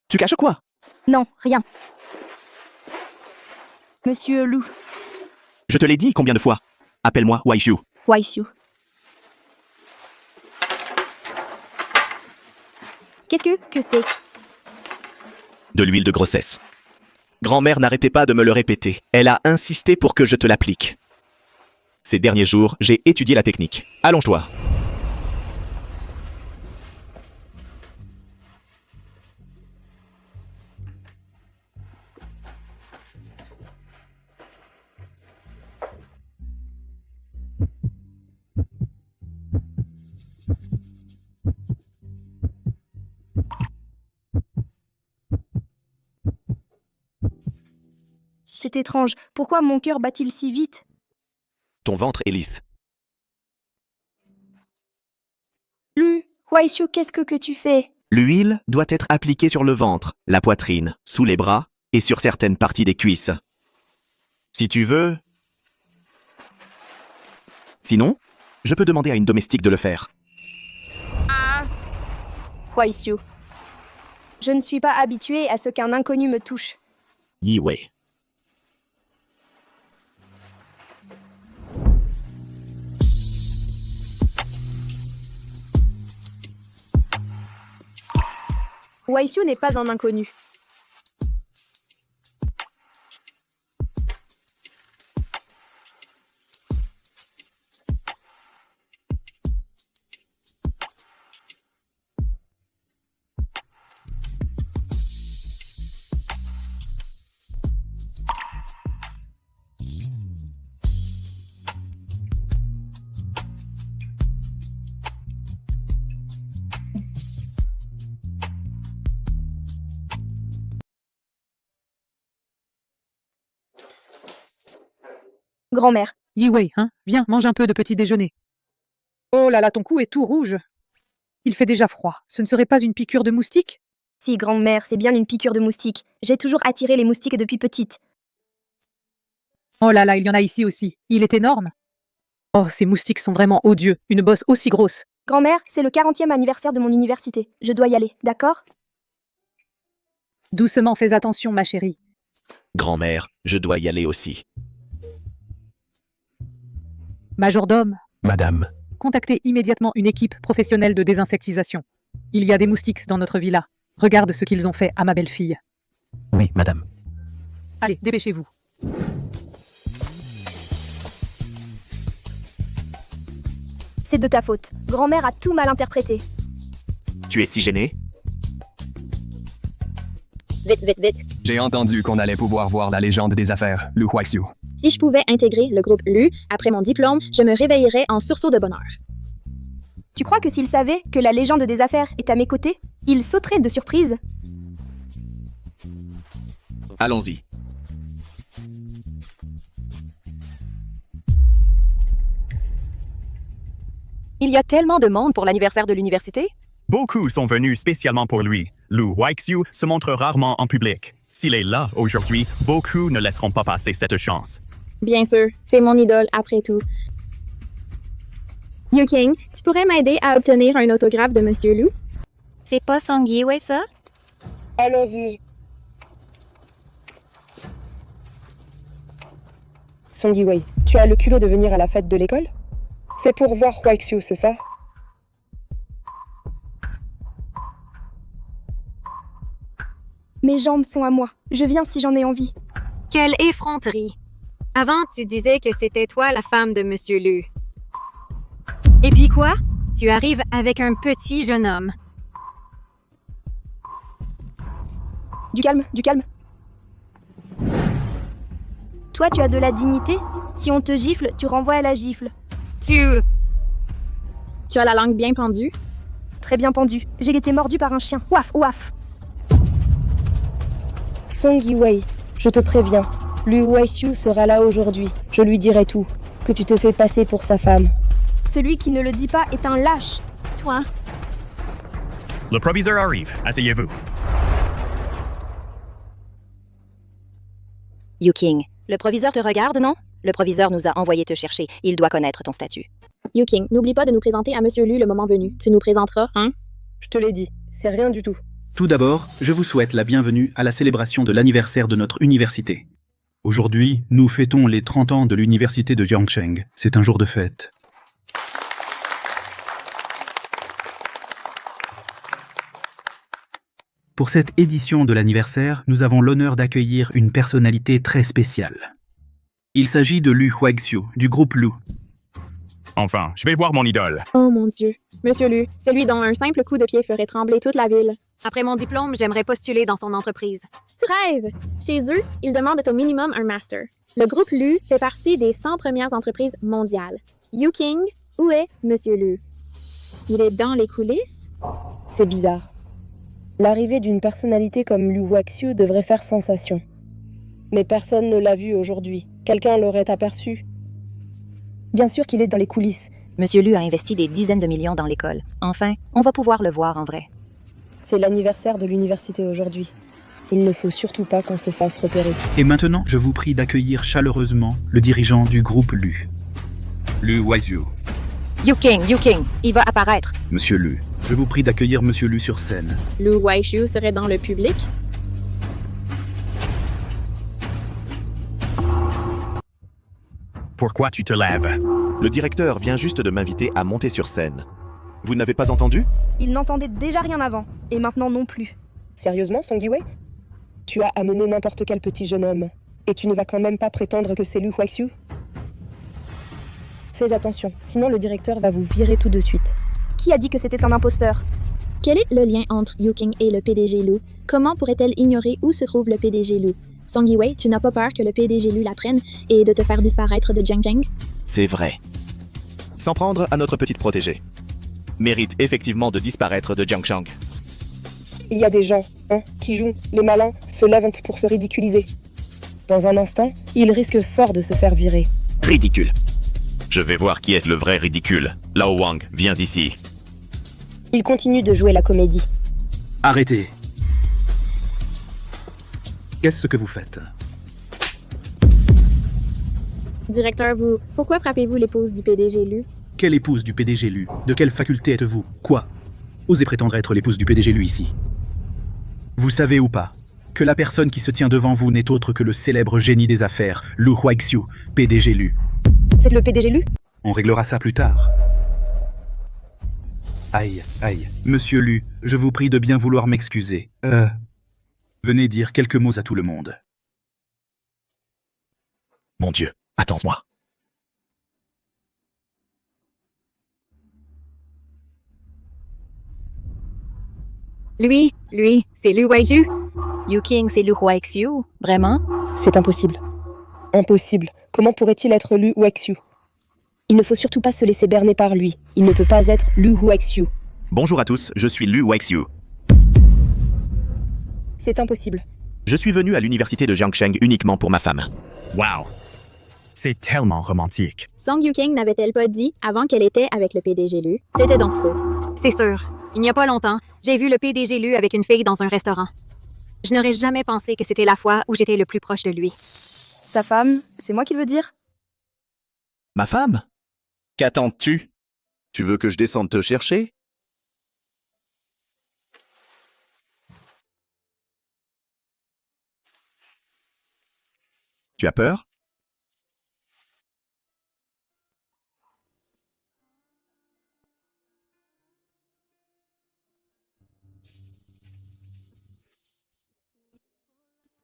Tu caches quoi? Non, rien. Monsieur Lou, Je te l'ai dit combien de fois? Appelle-moi Waishu. Waishu. Qu'est-ce que c'est? De l'huile de grossesse. Grand-mère n'arrêtait pas de me le répéter. Elle a insisté pour que je te l'applique. Ces derniers jours, j'ai étudié la technique. Allonge-toi. C'est étrange. Pourquoi mon cœur bat-il si vite? Ton ventre est lisse. Lu, Waishu, qu'est-ce que tu fais? L'huile doit être appliquée sur le ventre, la poitrine, sous les bras et sur certaines parties des cuisses. Si tu veux. Sinon, je peux demander à une domestique de le faire. Waishu. Je ne suis pas habituée à ce qu'un inconnu me touche. Yi-Wei. Waishu n'est pas un inconnu. Grand-mère. Yi-Wei, hein? Viens, mange un peu de petit déjeuner. Oh là là, ton cou est tout rouge. Il fait déjà froid. Ce ne serait pas une piqûre de moustique? Si, grand-mère, c'est bien une piqûre de moustique. J'ai toujours attiré les moustiques depuis petite. Oh là là, il y en a ici aussi. Il est énorme. Oh, ces moustiques sont vraiment odieux. Une bosse aussi grosse. Grand-mère, c'est le 40e anniversaire de mon université. Je dois y aller, d'accord? Doucement, fais attention, ma chérie. Grand-mère, je dois y aller aussi. Majordome, Madame, contactez immédiatement une équipe professionnelle de désinsectisation. Il y a des moustiques dans notre villa. Regarde ce qu'ils ont fait à ma belle-fille. oui, madame. Allez, dépêchez-vous. C'est de ta faute. Grand-mère a tout mal interprété. Tu es si gêné? Vite, vite, vite. J'ai entendu qu'on allait pouvoir voir la légende des affaires, Lu Huaxiu. Si je pouvais intégrer le groupe Lu, après mon diplôme, je me réveillerais en sursaut de bonheur. Tu crois que s'il savait que la légende des affaires est à mes côtés, il sauterait de surprise? Allons-y. Il y a tellement de monde pour l'anniversaire de l'université. Beaucoup sont venus spécialement pour lui. Lu Huaxiu se montre rarement en public. S'il est là aujourd'hui, beaucoup ne laisseront pas passer cette chance. Bien sûr, c'est mon idole après tout. Yu King, tu pourrais m'aider à obtenir un autographe de Monsieur Lu? C'est pas Song Yi-Wei, ça? Allons-y. Song Yi-Wei, tu as le culot de venir à la fête de l'école? C'est pour voir Huaxiu, c'est ça? Mes jambes sont à moi. Je viens si j'en ai envie. Quelle effronterie. Avant, tu disais que c'était toi la femme de Monsieur Lu. Et puis quoi? Tu arrives avec un petit jeune homme. Du calme, du calme. Toi, tu as de la dignité? Si on te gifle, tu renvoies à la gifle. Tu as la langue bien pendue? Très bien pendue. J'ai été mordue par un chien. Ouaf, ouaf. Song Yi-Wei, je te préviens, Lu Huaxiu sera là aujourd'hui. Je lui dirai tout, que tu te fais passer pour sa femme. Celui qui ne le dit pas est un lâche. Toi. Le proviseur arrive. Asseyez-vous. Yu King, le proviseur te regarde, non? Le proviseur nous a envoyé te chercher. Il doit connaître ton statut. Yuking, n'oublie pas de nous présenter à Monsieur Lu le moment venu. Tu nous présenteras, hein? Je te l'ai dit, c'est rien du tout. Tout d'abord, je vous souhaite la bienvenue à la célébration de l'anniversaire de notre université. Aujourd'hui, nous fêtons les 30 ans de l'université de Jiangsheng. C'est un jour de fête. Pour cette édition de l'anniversaire, nous avons l'honneur d'accueillir une personnalité très spéciale. Il s'agit de Lu Huaxiu, du groupe Lu. Enfin, je vais voir mon idole. Oh mon Dieu. Monsieur Lu, celui dont un simple coup de pied ferait trembler toute la ville. Après mon diplôme, j'aimerais postuler dans son entreprise. Tu rêves! Chez eux, ils demandent au minimum un master. Le groupe Lu fait partie des 100 premières entreprises mondiales. Yuking, où est Monsieur Lu? Il est dans les coulisses? C'est bizarre. L'arrivée d'une personnalité comme Lu Huaxiu devrait faire sensation. Mais personne ne l'a vu aujourd'hui. Quelqu'un l'aurait aperçu. Bien sûr qu'il est dans les coulisses. Monsieur Lu a investi des dizaines de millions dans l'école. Enfin, on va pouvoir le voir en vrai. C'est l'anniversaire de l'université aujourd'hui. Il ne faut surtout pas qu'on se fasse repérer. Et maintenant, je vous prie d'accueillir chaleureusement le dirigeant du groupe Lu. Lu Huaxiu. Yuking, il va apparaître. Monsieur Lu, je vous prie d'accueillir Monsieur Lu sur scène. Lu Huaxiu serait dans le public? Pourquoi tu te lèves? Le directeur vient juste de m'inviter à monter sur scène. Vous n'avez pas entendu? Il n'entendait déjà rien avant, et maintenant non plus. Sérieusement, Song Yiwei? Tu as amené n'importe quel petit jeune homme. Et tu ne vas quand même pas prétendre que c'est Lu Huaxiu? Fais attention, sinon le directeur va vous virer tout de suite. Qui a dit que c'était un imposteur? Quel est le lien entre Yuking et le PDG Lu? Comment pourrait-elle ignorer où se trouve le PDG Lu? Song Yiwei, tu n'as pas peur que le PDG Lu la prenne et de te faire disparaître de Jiangsheng? C'est vrai. S'en prendre à notre petite protégée mérite effectivement de disparaître de Jiangsheng. Il y a des gens, qui jouent, les malins, se lèvent pour se ridiculiser. Dans un instant, ils risquent fort de se faire virer. Ridicule. Je vais voir qui est le vrai ridicule. Lao Wang, viens ici. Ils continuent de jouer la comédie. Arrêtez. Qu'est-ce que vous faites? Directeur, pourquoi frappez-vous l'épouse du PDG Lu? Quelle épouse du PDG Lu? De quelle faculté êtes-vous? Quoi? Osez prétendre être l'épouse du PDG Lu ici. Vous savez ou pas que la personne qui se tient devant vous n'est autre que le célèbre génie des affaires, Lu Huaxiu, PDG Lu. C'est le PDG Lu? On réglera ça plus tard. Aïe. Monsieur Lu, je vous prie de bien vouloir m'excuser. Venez dire quelques mots à tout le monde. Mon Dieu, attends-moi. Lui, c'est Lu Huaxiu. Yuking, c'est Lu Huaxiu? Vraiment? C'est impossible. Impossible. Comment pourrait-il être Lu Huaxiu? Il ne faut surtout pas se laisser berner par lui. Il ne peut pas être Lu Huaxiu. Bonjour à tous, je suis Lu Huaxiu. C'est impossible. Je suis venu à l'université de Jiangsheng uniquement pour ma femme. Wow. C'est tellement romantique. Song Yuking n'avait-elle pas dit, avant qu'elle était avec le PDG Lu? C'était donc faux. C'est sûr. Il n'y a pas longtemps, j'ai vu le PDG Lu avec une fille dans un restaurant. Je n'aurais jamais pensé que c'était la fois où j'étais le plus proche de lui. Sa femme, c'est moi qu'il veut dire? Ma femme? Qu'attends-tu? Tu veux que je descende te chercher? Tu as peur?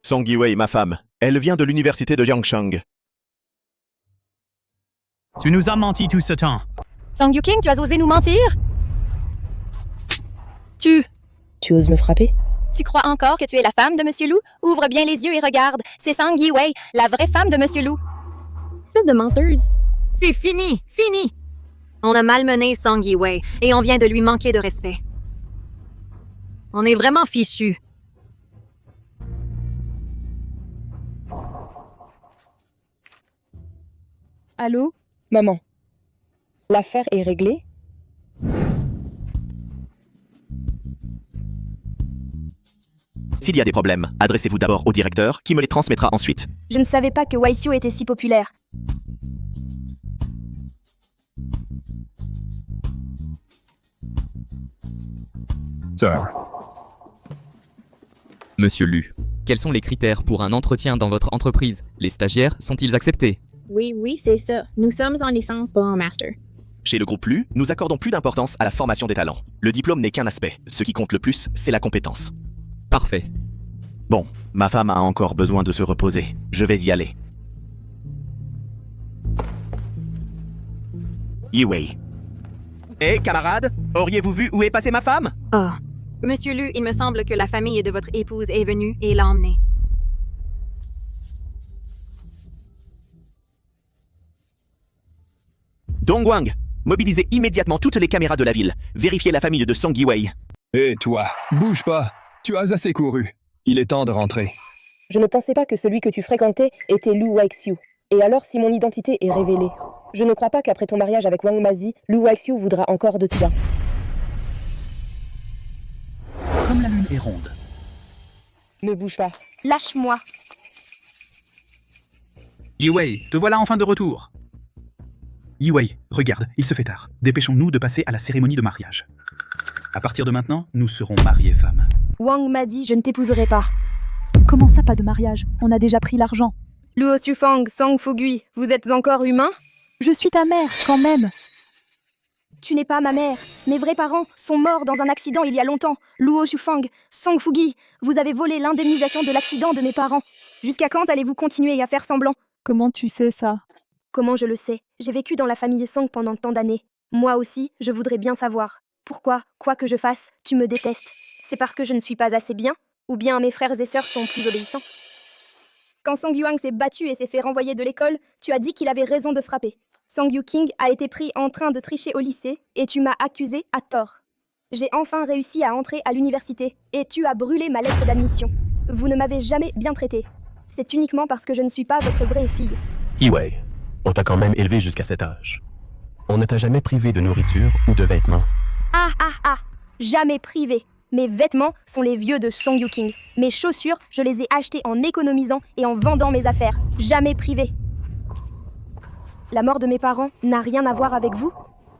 Song Yiwei, ma femme. Elle vient de l'université de Jiangsheng. Tu nous as menti tout ce temps. Song Yuking, tu as osé nous mentir? Tu oses me frapper? Tu crois encore que tu es la femme de Monsieur Lu? Ouvre bien les yeux et regarde. C'est Song Yiwei, la vraie femme de Monsieur Lu. Espèce de menteuse. C'est fini! On a malmené Song Yiwei et on vient de lui manquer de respect. On est vraiment fichus. Allô? Maman, l'affaire est réglée? S'il y a des problèmes, adressez-vous d'abord au directeur qui me les transmettra ensuite. Je ne savais pas que Huaxiu était si populaire. Sir. Monsieur Lu, quels sont les critères pour un entretien dans votre entreprise? Les stagiaires sont-ils acceptés? Oui, oui, c'est ça. Nous sommes en licence, pas en master. Chez le groupe LU, nous accordons plus d'importance à la formation des talents. Le diplôme n'est qu'un aspect. Ce qui compte le plus, c'est la compétence. Parfait. Bon, ma femme a encore besoin de se reposer. Je vais y aller. Yi-Wei. Hé, camarade, auriez-vous vu où est passée ma femme? Oh. Monsieur Lu, il me semble que la famille de votre épouse est venue et l'a emmenée. Dongwang, mobilisez immédiatement toutes les caméras de la ville. Vérifiez la famille de Song Yi-Wei. Hé, toi, bouge pas. Tu as assez couru. Il est temps de rentrer. Je ne pensais pas que celui que tu fréquentais était Lu Weixiu. Et alors si mon identité est révélée? Je ne crois pas qu'après ton mariage avec Wang Mazi, Lu Weixiu voudra encore de toi. Comme la lune est ronde. Ne bouge pas. Lâche-moi. Yi-Wei, te voilà enfin de retour. Yi-Wei, regarde, il se fait tard. Dépêchons-nous de passer à la cérémonie de mariage. À partir de maintenant, nous serons mariés femmes. Wang m'a dit, je ne t'épouserai pas. Comment ça, pas de mariage? On a déjà pris l'argent. Luo Xufang, Song Fugui, vous êtes encore humain? Je suis ta mère, quand même. Tu n'es pas ma mère. Mes vrais parents sont morts dans un accident il y a longtemps. Luo Xufang, Song Fugui, vous avez volé l'indemnisation de l'accident de mes parents. Jusqu'à quand allez-vous continuer à faire semblant? Comment tu sais ça? Comment je le sais? J'ai vécu dans la famille Song pendant tant d'années. Moi aussi, je voudrais bien savoir. Pourquoi, quoi que je fasse, tu me détestes? C'est parce que je ne suis pas assez bien? Ou bien mes frères et sœurs sont plus obéissants? Quand Song Yuang s'est battu et s'est fait renvoyer de l'école, tu as dit qu'il avait raison de frapper. Song Yu-King a été pris en train de tricher au lycée et tu m'as accusé à tort. J'ai enfin réussi à entrer à l'université et tu as brûlé ma lettre d'admission. Vous ne m'avez jamais bien traité. C'est uniquement parce que je ne suis pas votre vraie fille. Yi-Wei, on t'a quand même élevé jusqu'à cet âge. On ne t'a jamais privé de nourriture ou de vêtements. Ah, jamais privé. Mes vêtements sont les vieux de Song Yu-King. Mes chaussures, je les ai achetées en économisant et en vendant mes affaires. Jamais privé. La mort de mes parents n'a rien à voir avec vous?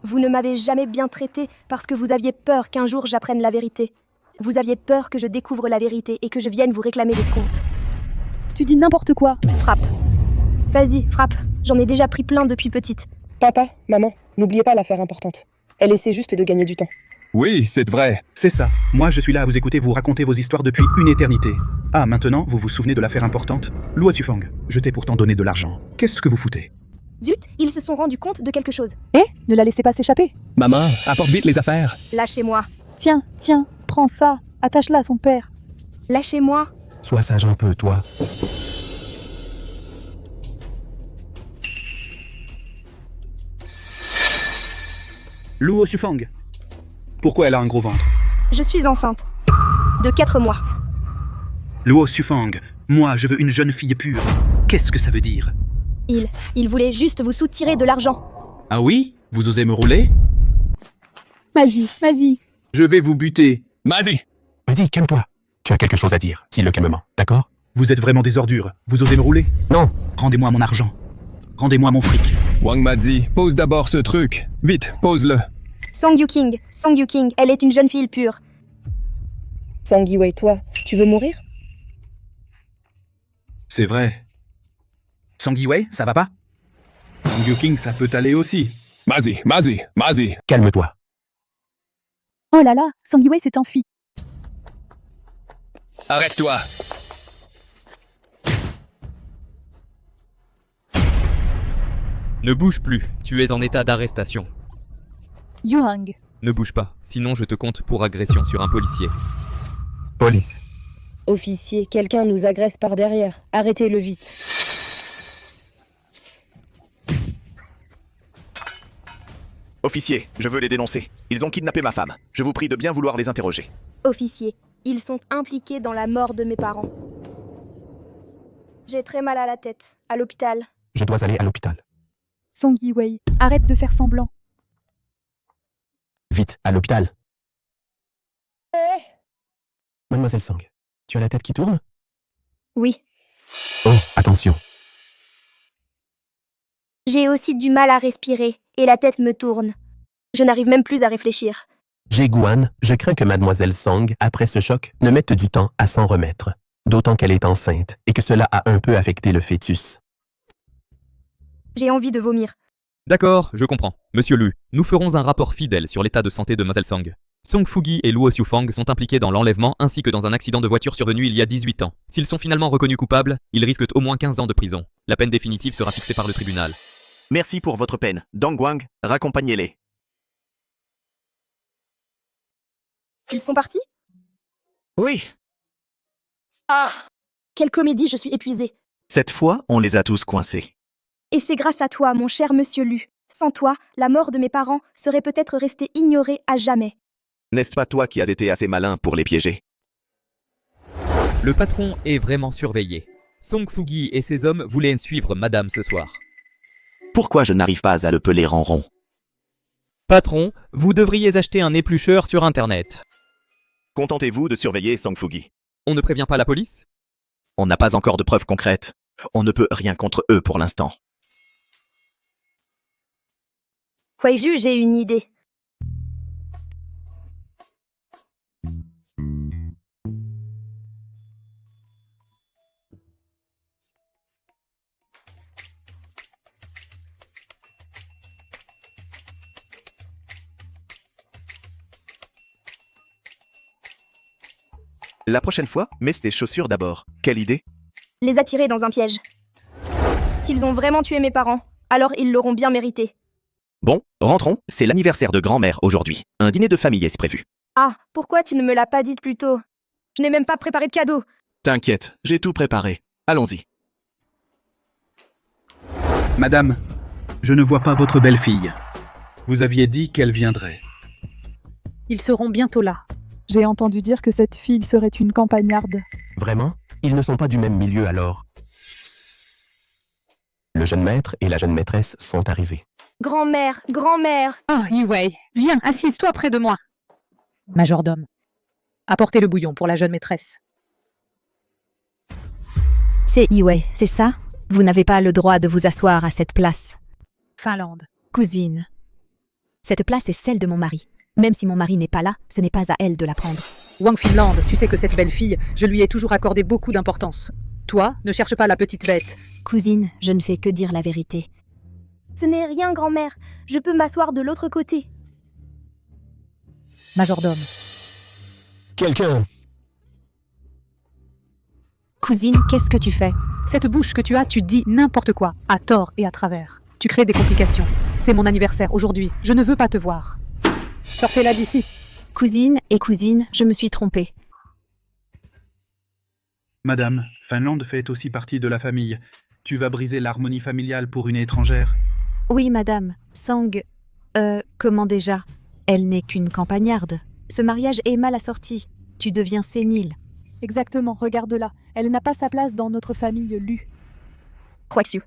Vous ne m'avez jamais bien traité parce que vous aviez peur qu'un jour j'apprenne la vérité. Vous aviez peur que je découvre la vérité et que je vienne vous réclamer des comptes. Tu dis n'importe quoi. Frappe. Vas-y, frappe. J'en ai déjà pris plein depuis petite. Papa, maman, n'oubliez pas l'affaire importante. Elle essaie juste de gagner du temps. Oui, c'est vrai. C'est ça. Moi, je suis là à vous écouter vous raconter vos histoires depuis une éternité. Ah, maintenant, vous vous souvenez de l'affaire importante? Luo Xufang, je t'ai pourtant donné de l'argent. Qu'est-ce que vous foutez? Zut, ils se sont rendus compte de quelque chose. Ne la laissez pas s'échapper. Maman, apporte vite les affaires. Lâchez-moi. Tiens, prends ça. Attache-la à son père. Lâchez-moi. Sois sage un peu, toi. Luo Xufang. Pourquoi elle a un gros ventre? Je suis enceinte. De 4 mois. Luo Xufang, moi, je veux une jeune fille pure. Qu'est-ce que ça veut dire? Il voulait juste vous soutirer de l'argent. Ah oui? Vous osez me rouler? Vas-y. Je vais vous buter. Mazi! Vas-y, calme-toi. Tu as quelque chose à dire. Dis-le calmement, d'accord? Vous êtes vraiment des ordures. Vous osez me rouler? Non. Rendez-moi mon argent. Rendez-moi mon fric. Wang Mazi, pose d'abord ce truc. Vite, pose-le. Song Yu-King, elle est une jeune fille pure. Song Yi-Wei, toi, tu veux mourir? C'est vrai. Song Yi-Wei, ça va pas? Song Yu-King, ça peut aller aussi. Mazi! Calme-toi. Oh là là, Song Yi-Wei s'est enfui. Arrête-toi! Ne bouge plus, tu es en état d'arrestation. Yuang. Ne bouge pas, sinon je te compte pour agression sur un policier. Police. Officier, quelqu'un nous agresse par derrière. Arrêtez-le vite. Officier, je veux les dénoncer. Ils ont kidnappé ma femme. Je vous prie de bien vouloir les interroger. Officier, ils sont impliqués dans la mort de mes parents. J'ai très mal à la tête. À l'hôpital. Je dois aller à l'hôpital. Song Yi-Wei, arrête de faire semblant. Vite, à l'hôpital. Mademoiselle Song, tu as la tête qui tourne? Oui. Oh, attention. J'ai aussi du mal à respirer et la tête me tourne. Je n'arrive même plus à réfléchir. Guan, je crains que mademoiselle Song, après ce choc, ne mette du temps à s'en remettre. D'autant qu'elle est enceinte et que cela a un peu affecté le fœtus. J'ai envie de vomir. D'accord, je comprends. Monsieur Lu, nous ferons un rapport fidèle sur l'état de santé de Mademoiselle Song. Song Fugi et Luo Xiufang sont impliqués dans l'enlèvement ainsi que dans un accident de voiture survenu il y a 18 ans. S'ils sont finalement reconnus coupables, ils risquent au moins 15 ans de prison. La peine définitive sera fixée par le tribunal. Merci pour votre peine. Dong Wang, raccompagnez-les. Ils sont partis? Oui. Ah! Quelle comédie, je suis épuisée. Cette fois, on les a tous coincés. Et c'est grâce à toi, mon cher monsieur Lu. Sans toi, la mort de mes parents serait peut-être restée ignorée à jamais. N'est-ce pas toi qui as été assez malin pour les piéger? Le patron est vraiment surveillé. Song Fugi et ses hommes voulaient suivre madame ce soir. Pourquoi je n'arrive pas à le peler en rond? Patron, vous devriez acheter un éplucheur sur internet. Contentez-vous de surveiller Song Fugi. On ne prévient pas la police? On n'a pas encore de preuves concrètes. On ne peut rien contre eux pour l'instant. Huaiju, j'ai une idée. La prochaine fois, mets tes chaussures d'abord. Quelle idée? Les attirer dans un piège. S'ils ont vraiment tué mes parents, alors ils l'auront bien mérité. Bon, rentrons, c'est l'anniversaire de grand-mère aujourd'hui. Un dîner de famille est prévu. Ah, pourquoi tu ne me l'as pas dit plus tôt? Je n'ai même pas préparé de cadeau. T'inquiète, j'ai tout préparé. Allons-y. Madame, je ne vois pas votre belle-fille. Vous aviez dit qu'elle viendrait. Ils seront bientôt là. J'ai entendu dire que cette fille serait une campagnarde. Vraiment? Ils ne sont pas du même milieu alors. Le jeune maître et la jeune maîtresse sont arrivés. Grand-mère, grand-mère. Ah, Yue, viens, assise-toi près de moi. Majordome, apportez le bouillon pour la jeune maîtresse. C'est Yue, c'est ça? Vous n'avez pas le droit de vous asseoir à cette place. Finlande. Cousine. Cette place est celle de mon mari. Même si mon mari n'est pas là, ce n'est pas à elle de la prendre. Wang Finlande, tu sais que cette belle fille, je lui ai toujours accordé beaucoup d'importance. Toi, ne cherche pas la petite bête. Cousine, je ne fais que dire la vérité. Ce n'est rien, grand-mère. Je peux m'asseoir de l'autre côté. Majordome. Quelqu'un! Cousine, qu'est-ce que tu fais? Cette bouche que tu as, tu dis n'importe quoi, à tort et à travers. Tu crées des complications. C'est mon anniversaire aujourd'hui, je ne veux pas te voir. Sortez-la d'ici. Cousine, je me suis trompée. Madame, Finlande fait aussi partie de la famille. Tu vas briser l'harmonie familiale pour une étrangère? Oui, madame. Sang... comment déjà? Elle n'est qu'une campagnarde. Ce mariage est mal assorti. Tu deviens sénile. Exactement, regarde-la. Elle n'a pas sa place dans notre famille Lu. Huaxiu.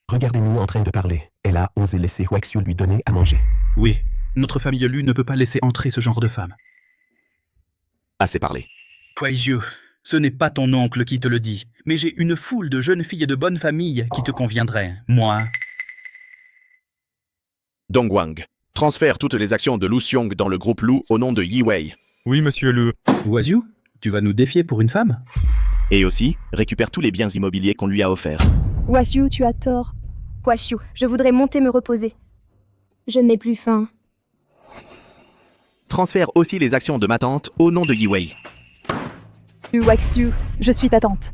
Regardez-nous en train de parler. Elle a osé laisser Huaxiu lui donner à manger. Oui, notre famille Lu ne peut pas laisser entrer ce genre de femme. Assez parlé. Huaiju, ce n'est pas ton oncle qui te le dit, mais j'ai une foule de jeunes filles de bonne famille qui te conviendraient. Moi... Dong Wang, transfère toutes les actions de Lu Xiong dans le groupe Lu au nom de Yi Wei. Oui, monsieur Lu. Huaxiu, tu vas nous défier pour une femme? Et aussi, récupère tous les biens immobiliers qu'on lui a offerts. Huaxiu, tu as tort. Huaxiu, je voudrais monter me reposer. Je n'ai plus faim. Transfère aussi les actions de ma tante au nom de Yi Wei. Huaxiu, je suis ta tante.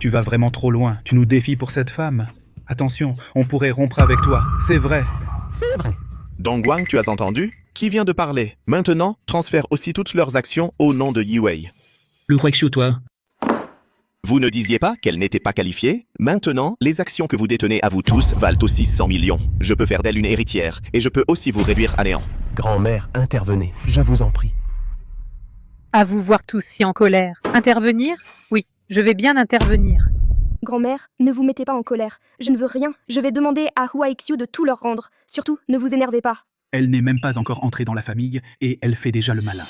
Tu vas vraiment trop loin, tu nous défies pour cette femme. Attention, on pourrait rompre avec toi, c'est vrai. C'est vrai. Dong Wang, tu as entendu? Qui vient de parler? Maintenant, transfère aussi toutes leurs actions au nom de Yi Wei. Le Huaxiu, toi? Vous ne disiez pas qu'elle n'était pas qualifiée? Maintenant, les actions que vous détenez à vous tous valent aussi 100 millions. Je peux faire d'elle une héritière, et je peux aussi vous réduire à néant. Grand-mère, intervenez, je vous en prie. À vous voir tous si en colère. Intervenir? Oui, je vais bien intervenir. Grand-mère, ne vous mettez pas en colère. Je ne veux rien. Je vais demander à Huaxiu de tout leur rendre. Surtout, ne vous énervez pas. Elle n'est même pas encore entrée dans la famille, et elle fait déjà le malin.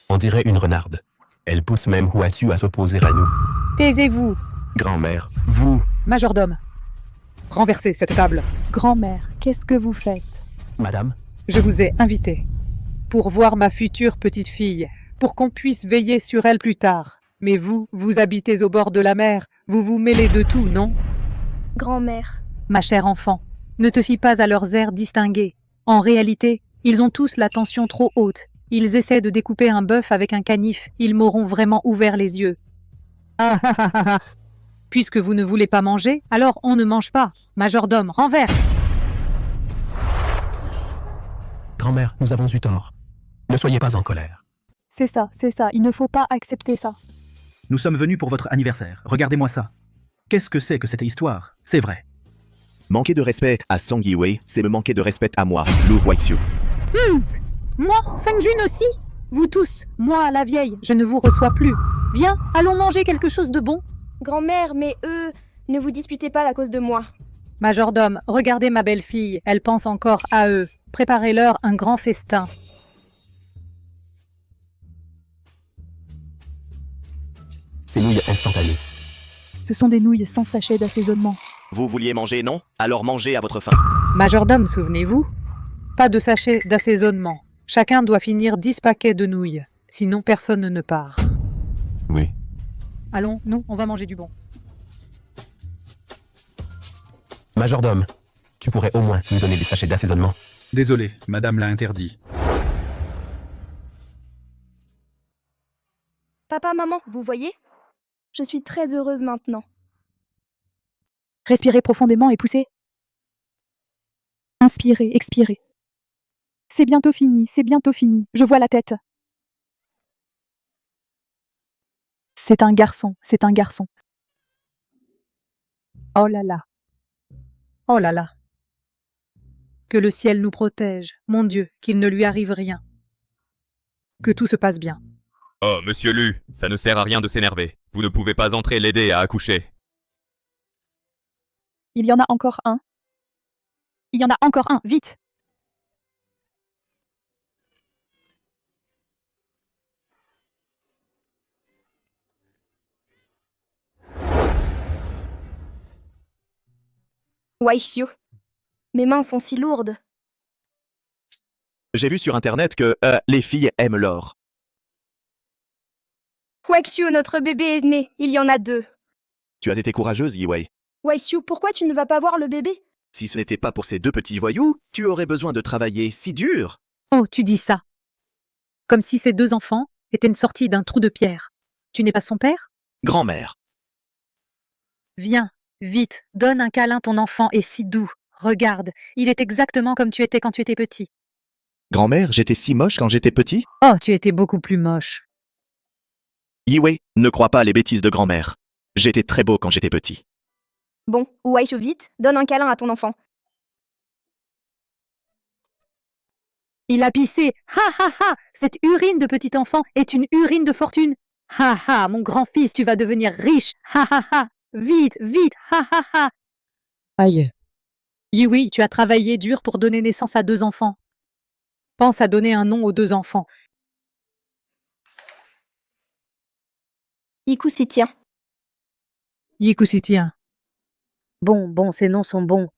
On dirait une renarde. Elle pousse même Huaxiu à s'opposer à nous. Taisez-vous. Grand-mère, vous... Majordome. Renversez cette table. Grand-mère, Qu'est-ce que vous faites? Madame, Je vous ai invité pour voir ma future petite fille, pour qu'on puisse veiller sur elle plus tard. Mais vous, vous habitez au bord de la mer, vous vous mêlez de tout, non? Grand-mère. Ma chère enfant, ne te fie pas à leurs airs distingués. En réalité, ils ont tous la tension trop haute. Ils essaient de découper un bœuf avec un canif, ils m'auront vraiment ouvert les yeux. Ah ah ah ah ah. Puisque vous ne voulez pas manger, alors on ne mange pas. Majordome, renverse! grand-mère, nous avons eu tort. Ne soyez pas en colère. C'est ça, il ne faut pas accepter ça. Nous sommes venus pour votre anniversaire. Regardez-moi ça. Qu'est-ce que c'est que cette histoire? C'est vrai. Manquer de respect à Song Yi-wei, c'est me manquer de respect à moi, Lu Huaixiu. Moi, Feng Jun aussi. Vous tous, moi la vieille, je ne vous reçois plus. Viens, allons manger quelque chose de bon. Grand-mère, mais eux, ne vous disputez pas à cause de moi. Majordome, regardez ma belle-fille, elle pense encore à eux. Préparez-leur un grand festin. C'est nouilles instantanées. Ce sont des nouilles sans sachet d'assaisonnement. Vous vouliez manger, non? Alors mangez à votre faim. Majordome, souvenez-vous, pas de sachet d'assaisonnement. Chacun doit finir 10 paquets de nouilles, sinon personne ne part. Oui. Allons, nous, on va manger du bon. Majordome, tu pourrais au moins nous donner des sachets d'assaisonnement. Désolé, madame l'a interdit. Papa, maman, vous voyez? Je suis très heureuse maintenant. Respirez profondément et poussez. Inspirez, expirez. C'est bientôt fini, je vois la tête. C'est un garçon. Oh là là. Oh là là. Que le ciel nous protège, mon Dieu, qu'il ne lui arrive rien. Que tout se passe bien. Oh, monsieur Lu, ça ne sert à rien de s'énerver. Vous ne pouvez pas entrer l'aider à accoucher. Il y en a encore un. Vite. Huaixiu, mes mains sont si lourdes. J'ai vu sur internet que les filles aiment l'or. Huaixiu, notre bébé est né, il y en a 2. Tu as été courageuse, Yi-wei. Huaixiu, pourquoi tu ne vas pas voir le bébé? Si ce n'était pas pour ces 2 petits voyous, tu aurais besoin de travailler si dur. Oh, tu dis ça. Comme si ces 2 enfants étaient sortis d'un trou de pierre. Tu n'es pas son père? Grand-mère. Viens, vite, donne un câlin, ton enfant est si doux. Regarde, il est exactement comme tu étais quand tu étais petit. Grand-mère, j'étais si moche quand j'étais petit? Oh, tu étais beaucoup plus moche. Yi-wei, ne crois pas les bêtises de grand-mère. J'étais très beau quand j'étais petit. Bon, Huaixiu, vite, donne un câlin à ton enfant. Il a pissé. Ha ha ha. Cette urine de petit enfant est une urine de fortune. Ha ha, mon grand-fils, tu vas devenir riche. Ha ha ha. Vite, vite. Ha ha ha. Aïe. Oui, tu as travaillé dur pour donner naissance à 2 enfants. Pense à donner un nom aux 2 enfants. Iku s'y tient. Yikusitien. Bon, ces noms sont bons.